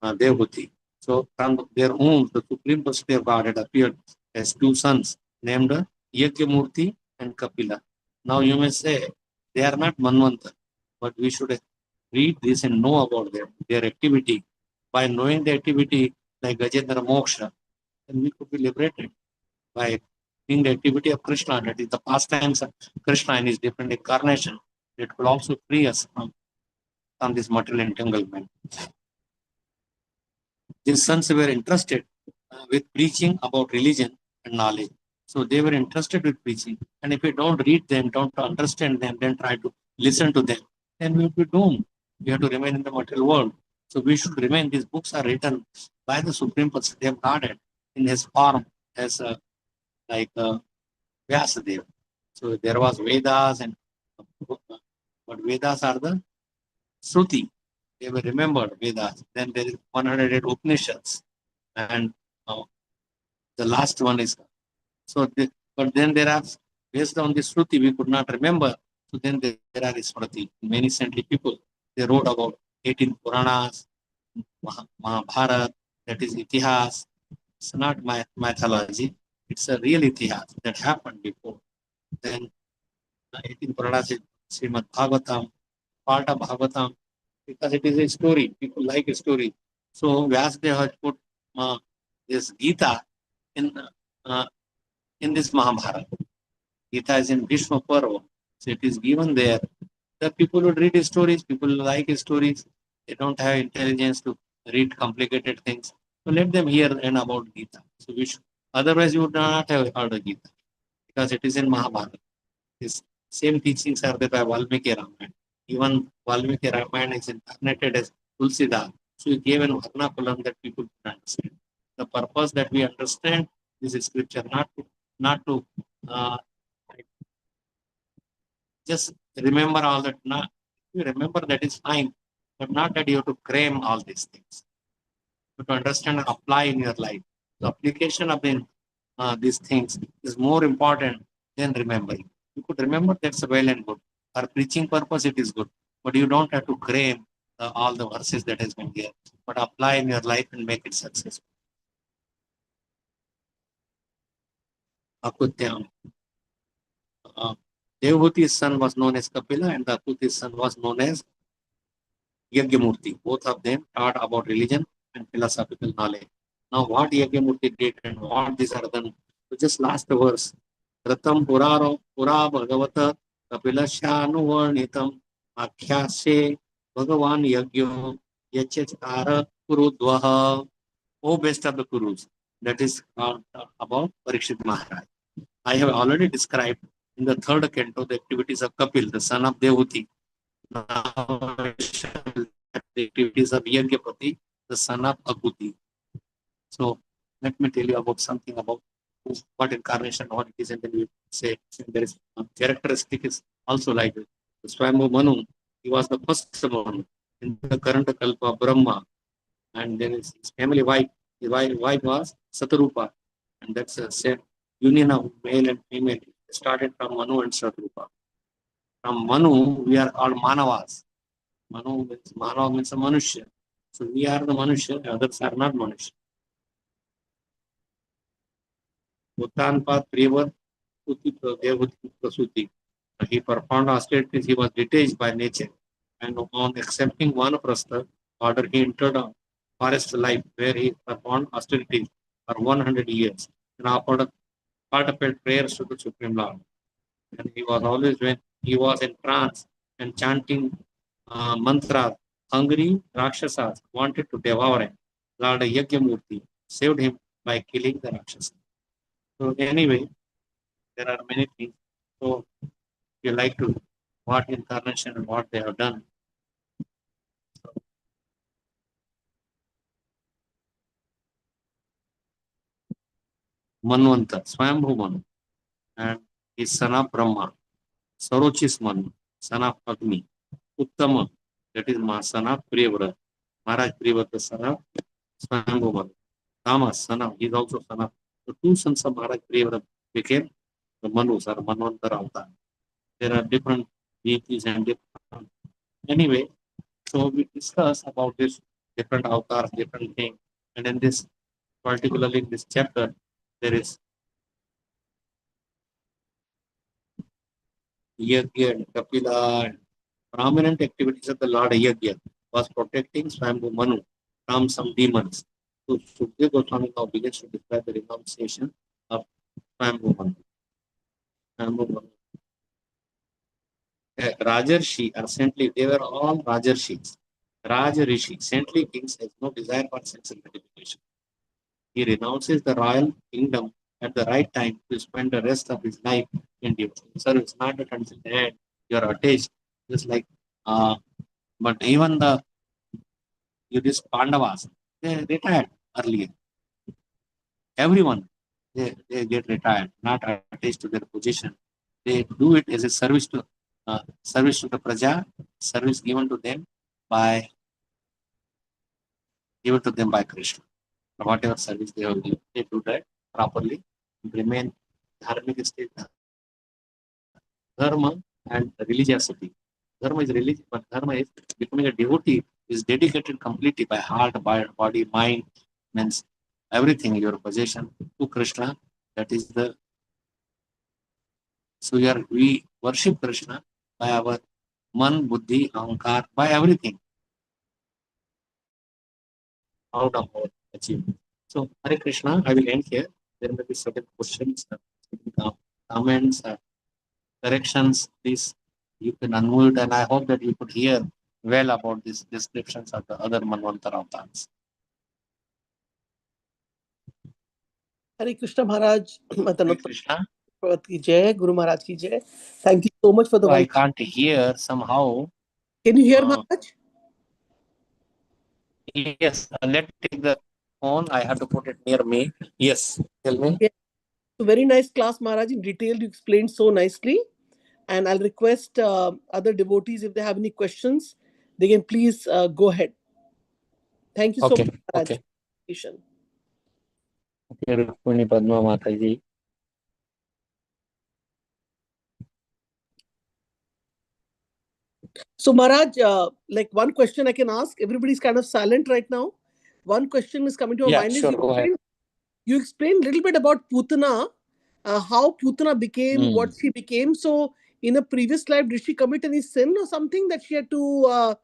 Devhuti. So from their womb, the Supreme Personality of God had appeared as 2 sons named Yagyamurti and Kapila. Now you may say, they are not Manvanta, but we should read this and know about their activity. By knowing the activity like Gajendra Moksha, then we could be liberated by being the activity of Krishna, that is the pastimes of Krishna in his different incarnation. It will also free us from this material entanglement. These sons were interested with preaching about religion and knowledge. So they were interested with preaching. And if we don't read them, don't understand them, then try to listen to them, then we will be doomed. We have to remain in the material world. So we should remain. These books are written by the Supreme Personality of Godhead in his form as like Vyasadeva. So there was Vedas, but Vedas are the Shruti. They were remembered Vedas. Then there is 108 Upanishads, and the last one is but then there are, based on the Shruti, we could not remember. So then there are Smriti. Many saintly people, they wrote about 18 Puranas, Mahabharata, that is Itihas. It's not mythology. It's a real itihas that happened before. Then 18 Puranas is Srimad Bhagvatam, part of Bhagvatam, because it is a story. People like a story. So Vyasadeva has put this Gita in uh, this Mahabharata. Gita is in Bhishma Parva. So it is given there. The people would read stories, people like stories. They don't have intelligence to read complicated things. So let them hear and about Gita. So we should, otherwise you would not have heard of Gita because it is in Mahabharata. These same teachings are there by Valmiki Ramayana. Even Valmiki Ramayana is incarnated as Tulsidas. So he gave an vernacular that people can understand. The purpose that we understand this is scripture, not to just remember all that. Not, you remember that is fine, but not that you have to cram all these things. You have to understand and apply in your life. The application of these things is more important than remembering. You could remember, that's well and good. For preaching purpose, it is good, but you don't have to cram all the verses that has been here, but apply in your life and make it successful. Akutyam. Devhuti's son was known as Kapila, and the Akuti's son was known as Yagyamurti. Both of them taught about religion and philosophical knowledge. Now, what Yagyamurti did and what these are done. So just last verse. Ratam Puraro Pura Bhagavata Kapilashanuvarnitam Akhyase Bhagavan Yagyo Yachachara Kurudvaha. Oh, best of the Kurus. That is about Parikshit Maharaj. I have already described in the third canto the activities of Kapil, the son of Devuti. Now, the activities of Yagyapati, the son of Akuti. So, let me tell you about something about what incarnation, what it is, and then we say there is a characteristic is also like the Swayambhu Manu. He was the first Manu in the current Kalpa of Brahma, and then his family wife, his wife was Satarupa, and that's a same union of male and female. It started from Manu and Satarupa. From Manu, we are called Manavas. Manava means a Manushya. So we are the Manushya, the others are not Manushya. Uttanpat Privar Uti Devuti Prasuti. He performed austerities, he was detached by nature. And on accepting Vanaprastha order, he entered a forest life where he performed austerities for 100 years and offered heartfelt prayers to the Supreme Lord. And he was always, when he was in trance and chanting mantras, hungry Rakshasas wanted to devour him. Lord Yagyamurti saved him by killing the Rakshasas. So anyway, there are many things. So if you like to what incarnation and what they have done. Manvanta, Swayambhu Manu, and his son of Brahma, Sarochis Manu, son of Agni, Uttama, that is my son of Priyavrat, Maharaj Priyavrat, son of Swayambhu Manu, Thomas, son of, he is also son of, the two sons of Maharaj Priyavrat became the Manus or Manvantara Avatar. There are different deities and different. Anyway, so we discuss about this different avatars, different things, and in this, particularly in this chapter, there is Yagya and Kapila and prominent activities of the Lord Yagya was protecting Swayambhu Manu from some demons. So Sukdev Goswami now begins to describe the renunciation of Swayambhu Manu. Swayambhu Manu. Rajarshi or saintly, they were all Rajarshis. Rajarishi, saintly kings, has no desire for sensual gratification. He renounces the royal kingdom at the right time to spend the rest of his life in devotion service. Not that until the end you are attached, just like, but even the Yudhishthira Pandavas, they retired earlier. Everyone, they get retired, not attached to their position. They do it as a service to the praja, service given to them by Krishna. Whatever service they have given, they do that properly, remain dharmic state, dharma and religiosity. Dharma is religion, but dharma is becoming a devotee is dedicated completely by heart, by body, mind, means everything, your possession to Krishna. That is the, so we worship Krishna by our man, buddhi, ahankar, by everything. Out of our achievement. So Hare Krishna, I will end here. There may be certain questions, comments, corrections. Please, you can unmute, and I hope that you could hear well about these descriptions of the other Manvantara avatars. Hare Krishna Maharaj, Hare Krishna. Prabhupada ki jai, Guru Maharaj ki jai. Thank you so much for the So I wonderful. can't hear somehow. Can you hear Maharaj? Yes, let me take the phone. I have to put it near me. Yes, tell me. Yeah. So very nice class, Maharaj. In detail, you explained so nicely. And I'll request other devotees, if they have any questions, they can please go ahead. Thank you so Okay, much, Maharaj. okay. Okay, Rukmini Padma Mataji. So Maharaj, like one question I can ask. Everybody's kind of silent right now. One question is coming to our mind. Sure, go ahead. You explained a little bit about Putana, how Putana became what she became. So in a previous life, did she commit any sin or something that she had to,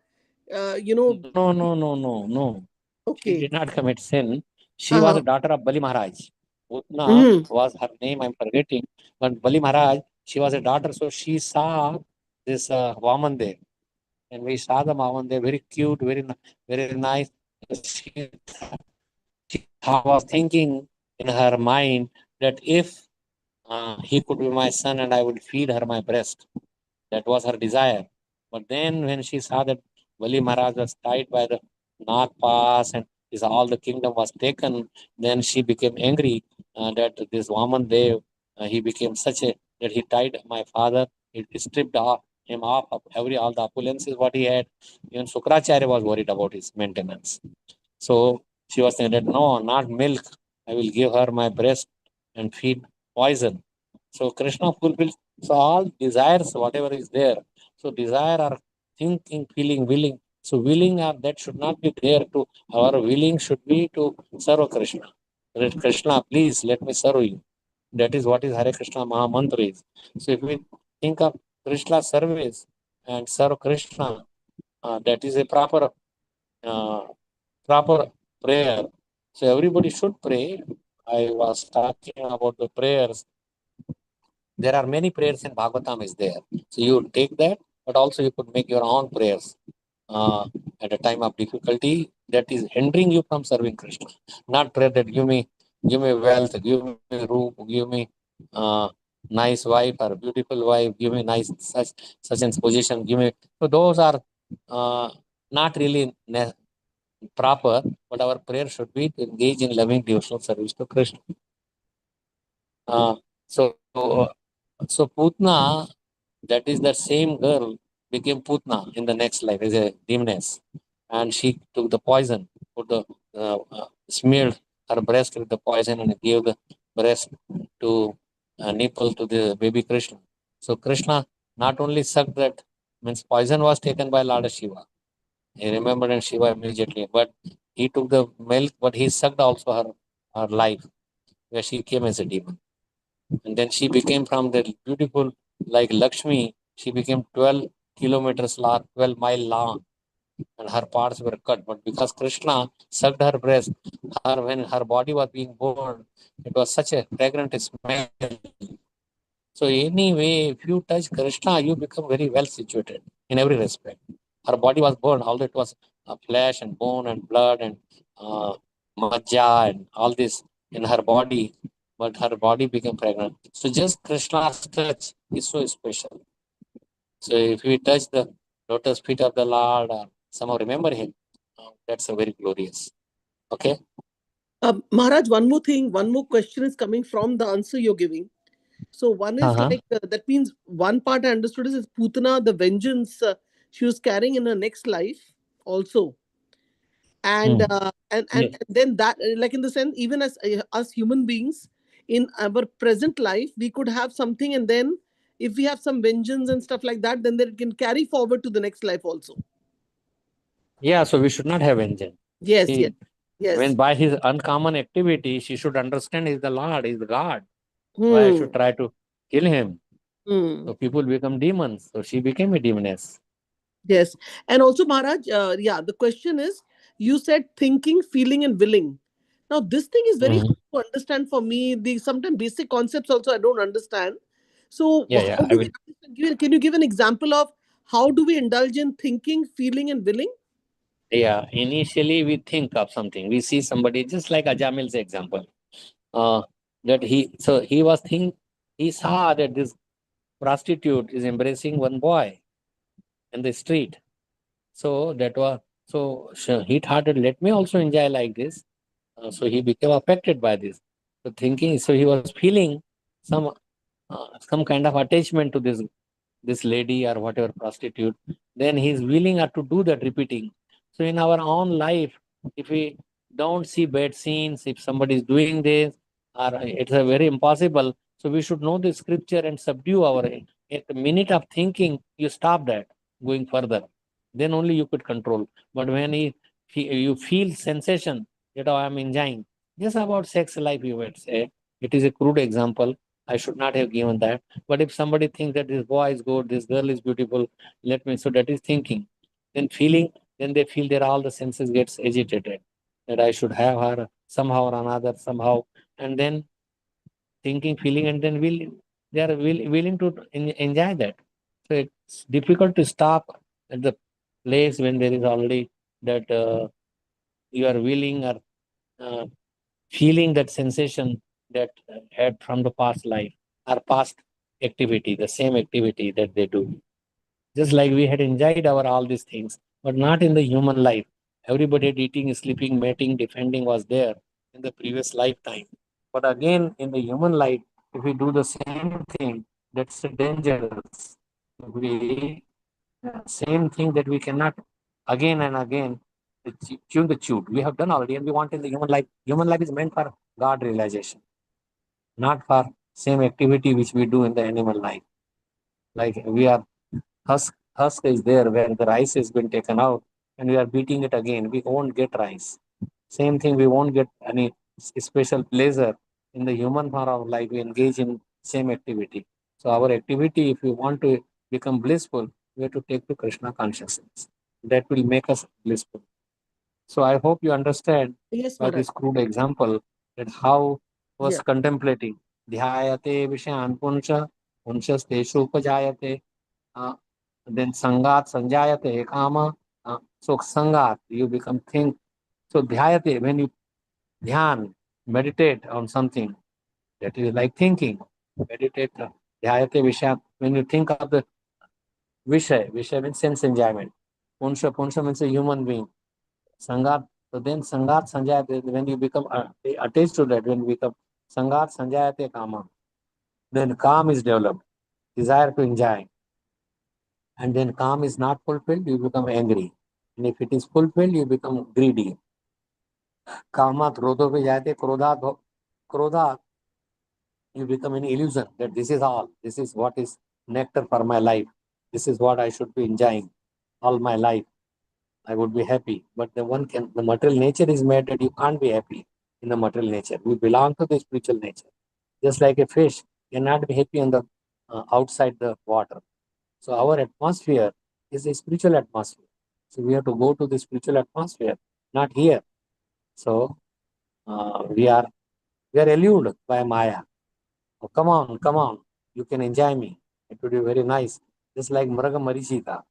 No. Okay. She did not commit sin. She was a daughter of Bali Maharaj. Putna was her name, I'm forgetting. But Bali Maharaj, she was a daughter, so she saw this Vaman there. And we saw the Vaman there, very cute, very nice. She was thinking in her mind that if he could be my son and I would feed her my breast. That was her desire. But then when she saw that Bali Maharaj was tied by the Nag Pass and all the kingdom was taken, then she became angry that this Vaman Dev, he became such a, that he tied my father, he stripped him off of all the opulences what he had. Even Sukracharya was worried about his maintenance. So she was saying that, no, not milk. I will give her my breast and feed poison. So Krishna fulfills, so all desires, whatever is there. So desire are thinking, feeling, willing. So willing that should not be there to, our willing should be to serve Krishna. Krishna, please let me serve you. That is what is Hare Krishna Maha Mantra is. So if we think of Krishna service and serve Krishna, that is a proper prayer. So everybody should pray. I was talking about the prayers. There are many prayers in Bhagavatam is there. So you take that, but also you could make your own prayers at a time of difficulty that is hindering you from serving Krishna. Not prayer that give me wealth, give me roop, give me nice wife or beautiful wife, give me nice such and position, give me. So those are not really proper, but our prayer should be to engage in loving devotional service to Krishna. So Putna, that is the same girl, became Putna in the next life as a demoness, and she took the poison, put the smeared her breast with the poison and gave the breast to nipple to the baby Krishna. So Krishna not only sucked that, means poison was taken by Lord Shiva. He remembered and Shiva immediately, but he took the milk, but he sucked also her life, where she came as a demon. And then she became from the beautiful, like Lakshmi, she became 12 kilometers long, 12 mile long, and her parts were cut. But because Krishna sucked her breast, when her body was being born, it was such a fragrant smell. So anyway, if you touch Krishna, you become very well situated in every respect. Her body was burned, although it was flesh and bone and blood and majja and all this in her body, but her body became pregnant. So just Krishna's touch is so special. So if we touch the lotus feet of the Lord or somehow remember him, that's a very glorious. Okay. Maharaj, one more question is coming from the answer you're giving. So one is like, that means one part I understood is Putana, the vengeance she was carrying in her next life also. And then that, like in the sense, even as us human beings in our present life, we could have something, and then if we have some vengeance and stuff like that, then it can carry forward to the next life also. Yeah, so we should not have vengeance. Yes. When by his uncommon activity, she should understand he's the Lord, he's the God. Why I should try to kill him? Hmm. So people become demons. So she became a demoness. Yes. And also, Maharaj, yeah, the question is, you said thinking, feeling, and willing. Now, this thing is very Mhm. hard to understand for me. The sometimes basic concepts also I don't understand. So, Yeah, how yeah. I do will. can you give an example of how do we indulge in thinking, feeling, and willing? Yeah. Initially, we think of something. We see somebody, just like Ajamil's example. That he saw that this prostitute is embracing one boy in the street. So that was he thought that let me also enjoy like this. So he became affected by this. So thinking, so he was feeling some some kind of attachment to this lady or whatever prostitute. Then he is willing to do that repeating. So in our own life, if we don't see bad scenes, if somebody is doing this, or it's a very impossible. So we should know the scripture and subdue our. At the minute of thinking, you stop that going further. Then only you could control. But when you feel sensation that I am enjoying, just about sex life, you would say it is a crude example. I should not have given that. But if somebody thinks that this boy is good, this girl is beautiful, let me. So that is thinking. Then feeling. Then they feel that all the senses gets agitated. That I should have her somehow or another somehow, and then thinking, feeling, and then they are willing to enjoy that. So it's difficult to stop at the place when there is already that you are willing or uh, feeling that sensation that had from the past life or past activity, the same activity that they do. Just like we had enjoyed our all these things, but not in the human life. Everybody had eating, sleeping, mating, defending was there in the previous lifetime. But again, in the human life, if we do the same thing, that's dangerous. We same thing that we cannot again and again tune the tube. We have done already, and we want in the human life. Human life is meant for God realization, not for same activity which we do in the animal life. Like we are husk is there where the rice has been taken out, and we are beating it again. We won't get rice. Same thing, we won't get any special pleasure in the human part of life. We engage in same activity. So our activity, if we want to become blissful, we have to take to Krishna consciousness. That will make us blissful. So I hope you understand Yes, by Maharaj. this crude example that how was Yeah. contemplating. Dhyayate vishayan punsha, punshas teshu upajayate. Then sangat sanjayate kama. So sangat, you become think. So dhyayate, when you dhyan, meditate on something, that is like thinking. Meditate, dhyayate vishayan. When you think of the vishay means sense enjoyment. Punsha means a human being. Sangat, so then Sangat Sanjayate, when you become attached to that, when you become Sangat Sanjayate Kama, then calm is developed, desire to enjoy. And then calm is not fulfilled, you become angry. And if it is fulfilled, you become greedy. Kama krodho pe jayate, krodha, you become an illusion that this is all, this is what is nectar for my life. This is what I should be enjoying all my life. I would be happy. But the material nature is made that you can't be happy in the material nature. We belong to the spiritual nature. Just like a fish cannot be happy on the outside the water. So our atmosphere is a spiritual atmosphere. So we have to go to the spiritual atmosphere, not here. So we are eluded by Maya. Oh, come on, come on. You can enjoy me. It would be very nice. Just like Mraga Marichita.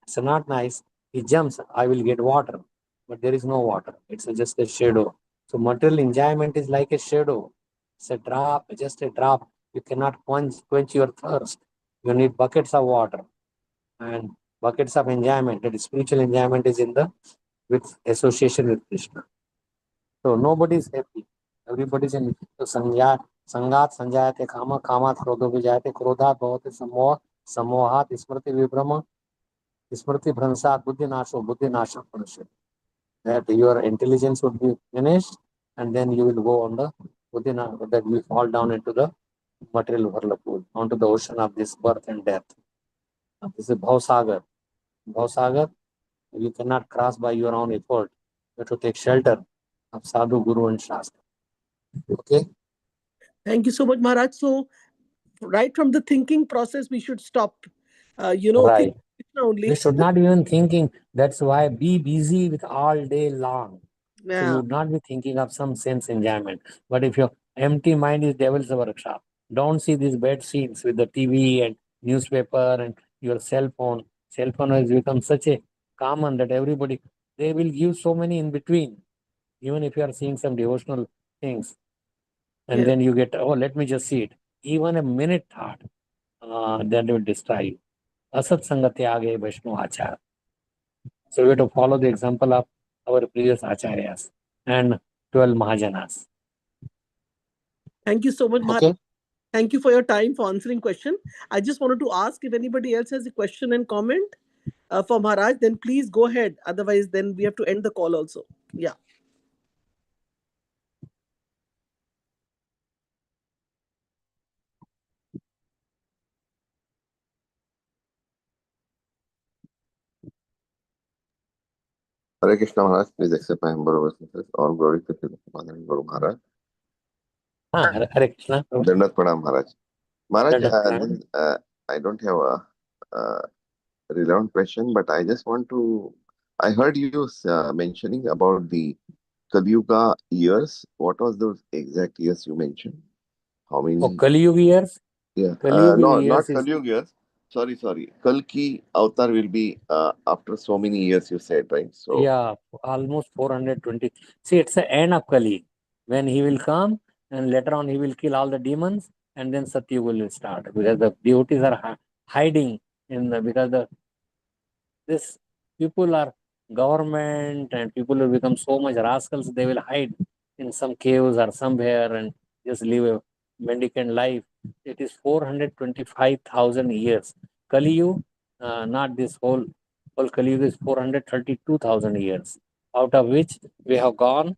It's not nice. He jumps, I will get water. But there is no water. It's just a shadow. So material enjoyment is like a shadow. It's a drop, just a drop. You cannot quench your thirst. You need buckets of water and buckets of enjoyment. That is spiritual enjoyment is in the with association with Krishna. So nobody is happy. Everybody is in so sangat sanjayate kama kamat krodho vijayate krodhat bhavate samohat smriti vibrama smriti bhransat buddhi nasha punasya. That your intelligence would be finished, and then you will go on the within that will fall down into the material whirlpool, onto the ocean of this birth and death. This is Bhavsagar. Bhavsagar, you cannot cross by your own effort. You have to take shelter of Sadhu, Guru, and Shastra. Okay? Thank you so much, Maharaj. So, right from the thinking process, we should stop. Right. Think Krishna only. We should not even thinking. That's why be busy with all day long. So Yeah. you would not be thinking of some sense enjoyment. But if your empty mind is devil's workshop, don't see these bad scenes with the TV and newspaper and your cell phone. Cell phone has become such a common that everybody, they will give so many in between. Even if you are seeing some devotional things, and Yeah. then you get, oh, let me just see it. Even a minute thought, that will destroy you. Asat sangati aage Vaishno achar. So we have to follow the example of our previous acharyas and 12 Mahajanas. Thank you so much, Maharaj. Okay. Thank you for your time for answering question. I just wanted to ask if anybody else has a question and comment for Maharaj, then please go ahead. Otherwise, then we have to end the call also. Yeah. Hare Krishna Maharaj, please accept my humble obeisances. All glory to Srila Srimad and Guru Maharaj. Hare Krishna. Dandat Pranam Maharaj. Maharaj, Dandat Pranam. I don't have a relevant question, but I just want to. I heard you mentioning about the Kali Yuga years. What was those exact years you mentioned? How many? Oh, Kali Yuga years? Yeah. Kali Yuga No, years not is Kali Yuga years. Sorry. Kalki Avatar will be after so many years, you said, right? So yeah, almost 420. See, it's the end of Kali, when he will come and later on he will kill all the demons and then Satyuga will start, because the devotees are hiding in the, because this people are government and people will become so much rascals, they will hide in some caves or somewhere and just live a mendicant life. It is 425,000 years. Kali Yuga, not this whole Kali Yuga is 432,000 years, out of which we have gone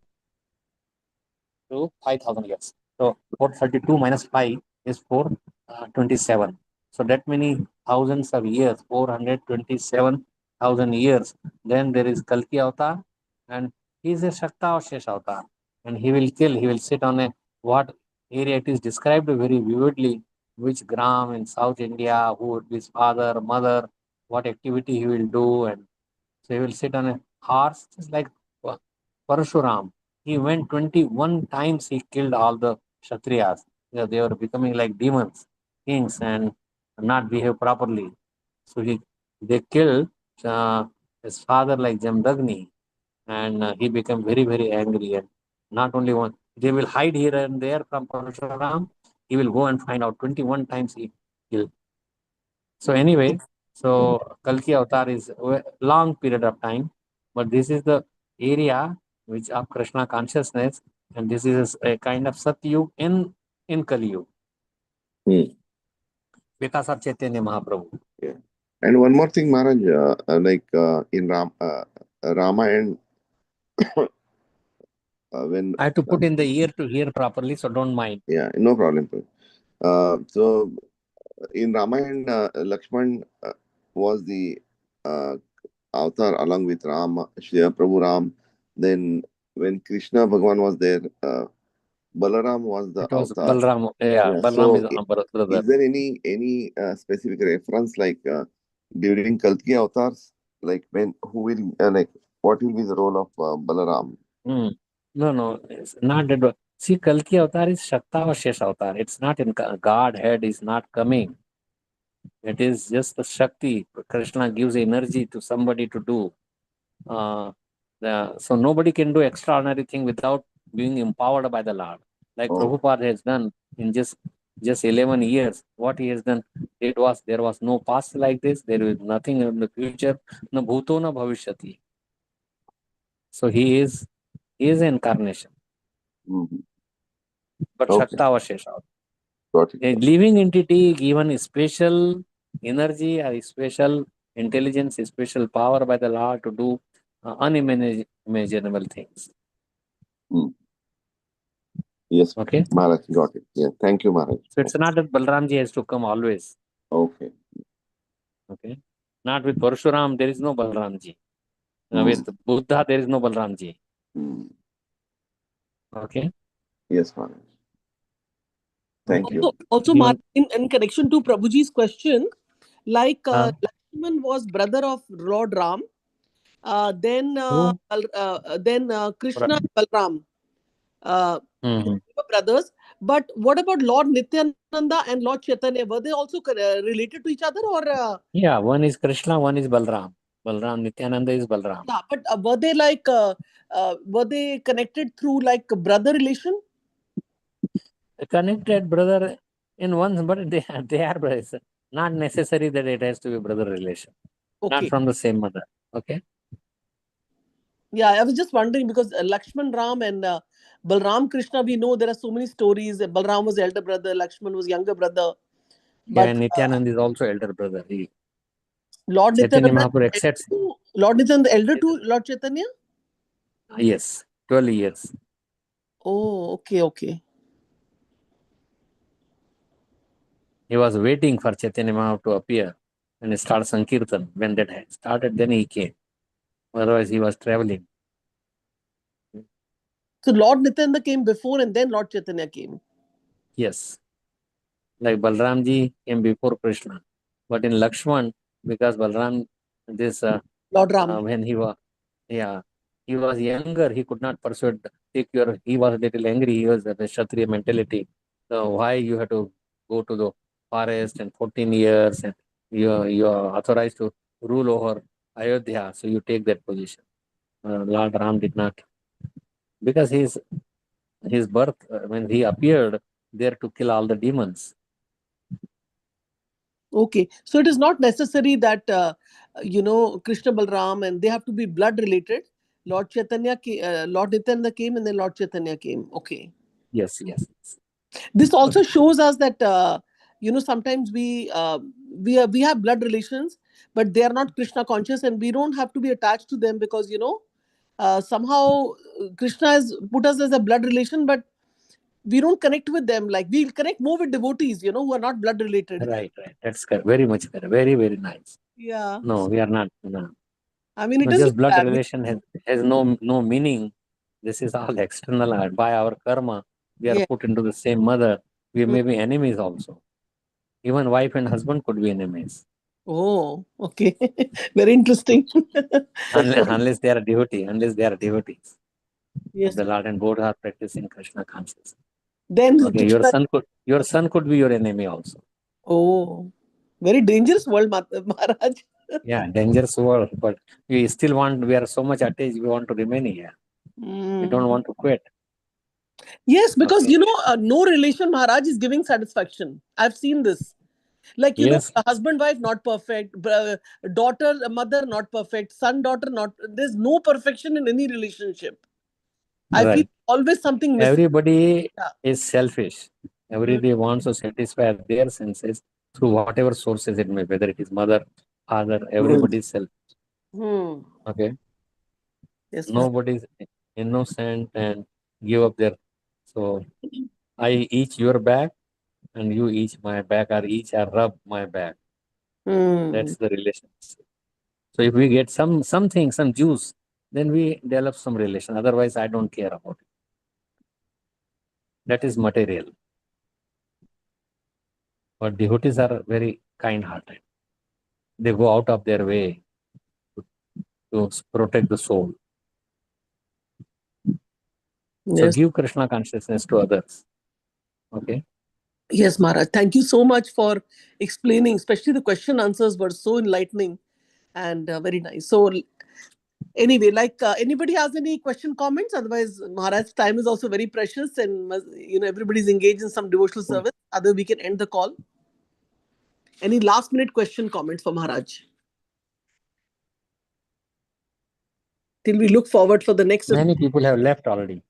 to 5,000 years. So 432 minus 5 is 427. So that many thousands of years, 427,000 years. Then there is Kalki Avatar, and he is a Shakta or Shesh Avatar. And he will kill, he will sit on a what area, it is described very vividly, which gram in South India, who would be his father, mother, what activity he will do, and so he will sit on a horse, just like Parashuram. He went 21 times, he killed all the Kshatriyas. They were becoming like demons, kings, and not behave properly. So they killed his father like Jamdagni, and he became very, very angry. And not only one, they will hide here and there from Parashuram. He will go and find out 21 times he killed. So anyway, so Kalki Avatar is a long period of time, but this is the area which of Krishna consciousness, and this is a kind of Satyug in Kali Yuga. Because of Chaitanya Mahaprabhu. yeah. And one more thing, Maharaj, in Rama and when I have to put in the ear to hear properly, so don't mind. yeah, no problem. So in Ramayana, Lakshman was the avatar along with Ram, Shri Prabhu Ram. Then when Krishna Bhagwan was there, Balaram was the It was avatar. Balram. Yeah, Yeah. Balram So is our brother. is there any specific reference like during Kalki avatars, like when who will like what will be the role of Balaram? No, it's not that. See, Kalki Avatar is Shakta or Shesh Avatar. It's not in Godhead, is not coming. It is just the Shakti. Krishna gives energy to somebody to do. So nobody can do extraordinary thing without being empowered by the Lord. Like Prabhupada has done in just 11 years. What he has done, there was no past like this. There is nothing in the future. No bhuto na bhavishyati. So he is incarnation. But Shakta Avashesha. A living entity given a special energy or a special intelligence, a special power by the Lord to do unimaginable things. Yes. Okay. Maharaj, got it. Yeah. Thank you, Maharaj. So it's not that Balramji has to come always. Okay. Okay. Not with Parshuram, there is no Balramji. With Buddha, there is no Balramji. Okay. Yes, Maharaj. Thank you. Also, You- Maharaj, in connection to Prabhuji's question, like Huh? Lakshman was brother of Lord Ram, then Who? Krishna and Balram. Mhm. They were brothers. But what about Lord Nityananda and Lord Chaitanya? Were they also related to each other, or Yeah, one is Krishna, one is Balram. Balram, Nityananda is Balram. yeah? But were they connected through like a brother relation? Connected brother in one, but they are brothers. Not necessary that it has to be brother relation. Not Okay. from the same mother. Okay. Yeah, I was just wondering because Lakshman Ram and Balram Krishna, we know there are so many stories. Balram was elder brother, Lakshman was younger brother. Yeah, But and Nityananda is also elder brother. He, Lord Chaitanya Nityananda, Mahaprabhu accepts. Lord Nityananda elder to Lord Chaitanya? Yes, 12 years. Oh, okay. He was waiting for Chaitanya Mahaprabhu to appear and start Sankirtan. When that had started, then he came. Otherwise, he was traveling. So Lord Nityananda came before and then Lord Chaitanya came. Yes. Like Balramji came before Krishna. But in Lakshman, because Balram, this Lord Ram. when he was, yeah, he was younger, he could not persuade, he was a little angry, he was a Kshatriya mentality. So why you have to go to the forest and 14 years and you are authorized to rule over Ayodhya, so you take that position. Lord Ram did not, because his birth, when he appeared there to kill all the demons. Okay. So it is not necessary that, Krishna Balram and they have to be blood related. Lord Nityananda came and then Lord Chaitanya came. Okay. Yes. This also shows us that sometimes we have blood relations, but they are not Krishna conscious, and we don't have to be attached to them because somehow Krishna has put us as a blood relation, but we don't connect with them. Like we'll connect more with devotees, who are not blood related. Right. That's correct. Very much correct. Very, very nice. Yeah. No, we are not. No. I mean, it No, is just blood bad. relation has no meaning. This is all external. By our karma, we are Yeah. put into the same mother. We Mm. may be enemies also. Even wife and husband could be enemies. Oh, okay. Very interesting. Unless they are devotees Yes. of the Lord and both are practicing Krishna consciousness. Then Okay, your son could be your enemy also. Oh, very dangerous world, Maharaj. Yeah, dangerous world, but we are so much attached, we want to remain here. We don't want to quit. Yes, because Okay. no relation, Maharaj, is giving satisfaction. I've seen this. Like, Yes. husband, wife, not perfect. Daughter, mother, not perfect. Son, daughter, not. There's no perfection in any relationship. I feel Right. always something missing. Everybody Yeah. is selfish. Everybody wants to satisfy their senses through whatever sources it may be, whether it is mother, father, everybody is selfish. Okay. Yes, Nobody is innocent and give up their. So I each your back and you each my back, or each are rub my back. That's the relationship. So if we get something, some juice, then we develop some relation. Otherwise, I don't care about it. That is material. But devotees are very kind-hearted. They go out of their way to protect the soul. So Yes. give Krishna consciousness to others. Okay. Yes, Maharaj. Thank you so much for explaining. Especially the question answers were so enlightening and very nice. So anyway, like anybody has any question, comments? Otherwise, Maharaj's time is also very precious, and everybody's engaged in some devotional service. Other we can end the call. Any last minute question, comments for Maharaj? Till we look forward for the next. Many people have left already.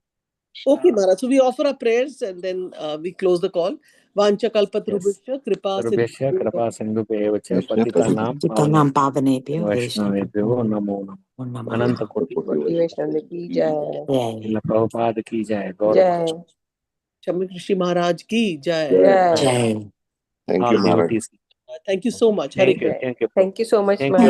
Okay, Maharaj. So we offer our prayers and then we close the call. Vancha kalpatarubhasya kripa Sarveshya kripa sindhubheva cha patitanam पावनेभ्यो Vaishnavebhyo namo namo. Ananta koti कोटि वैष्णव की जय Srila Prabhupada ki jai. Gaur जय Shamik Rishi Maharaj ki jai. जय जय Thank all you, Maharaj. devotees. Thank you so much. Hare Thank you. Thank you so much, Thank Maharaj. you.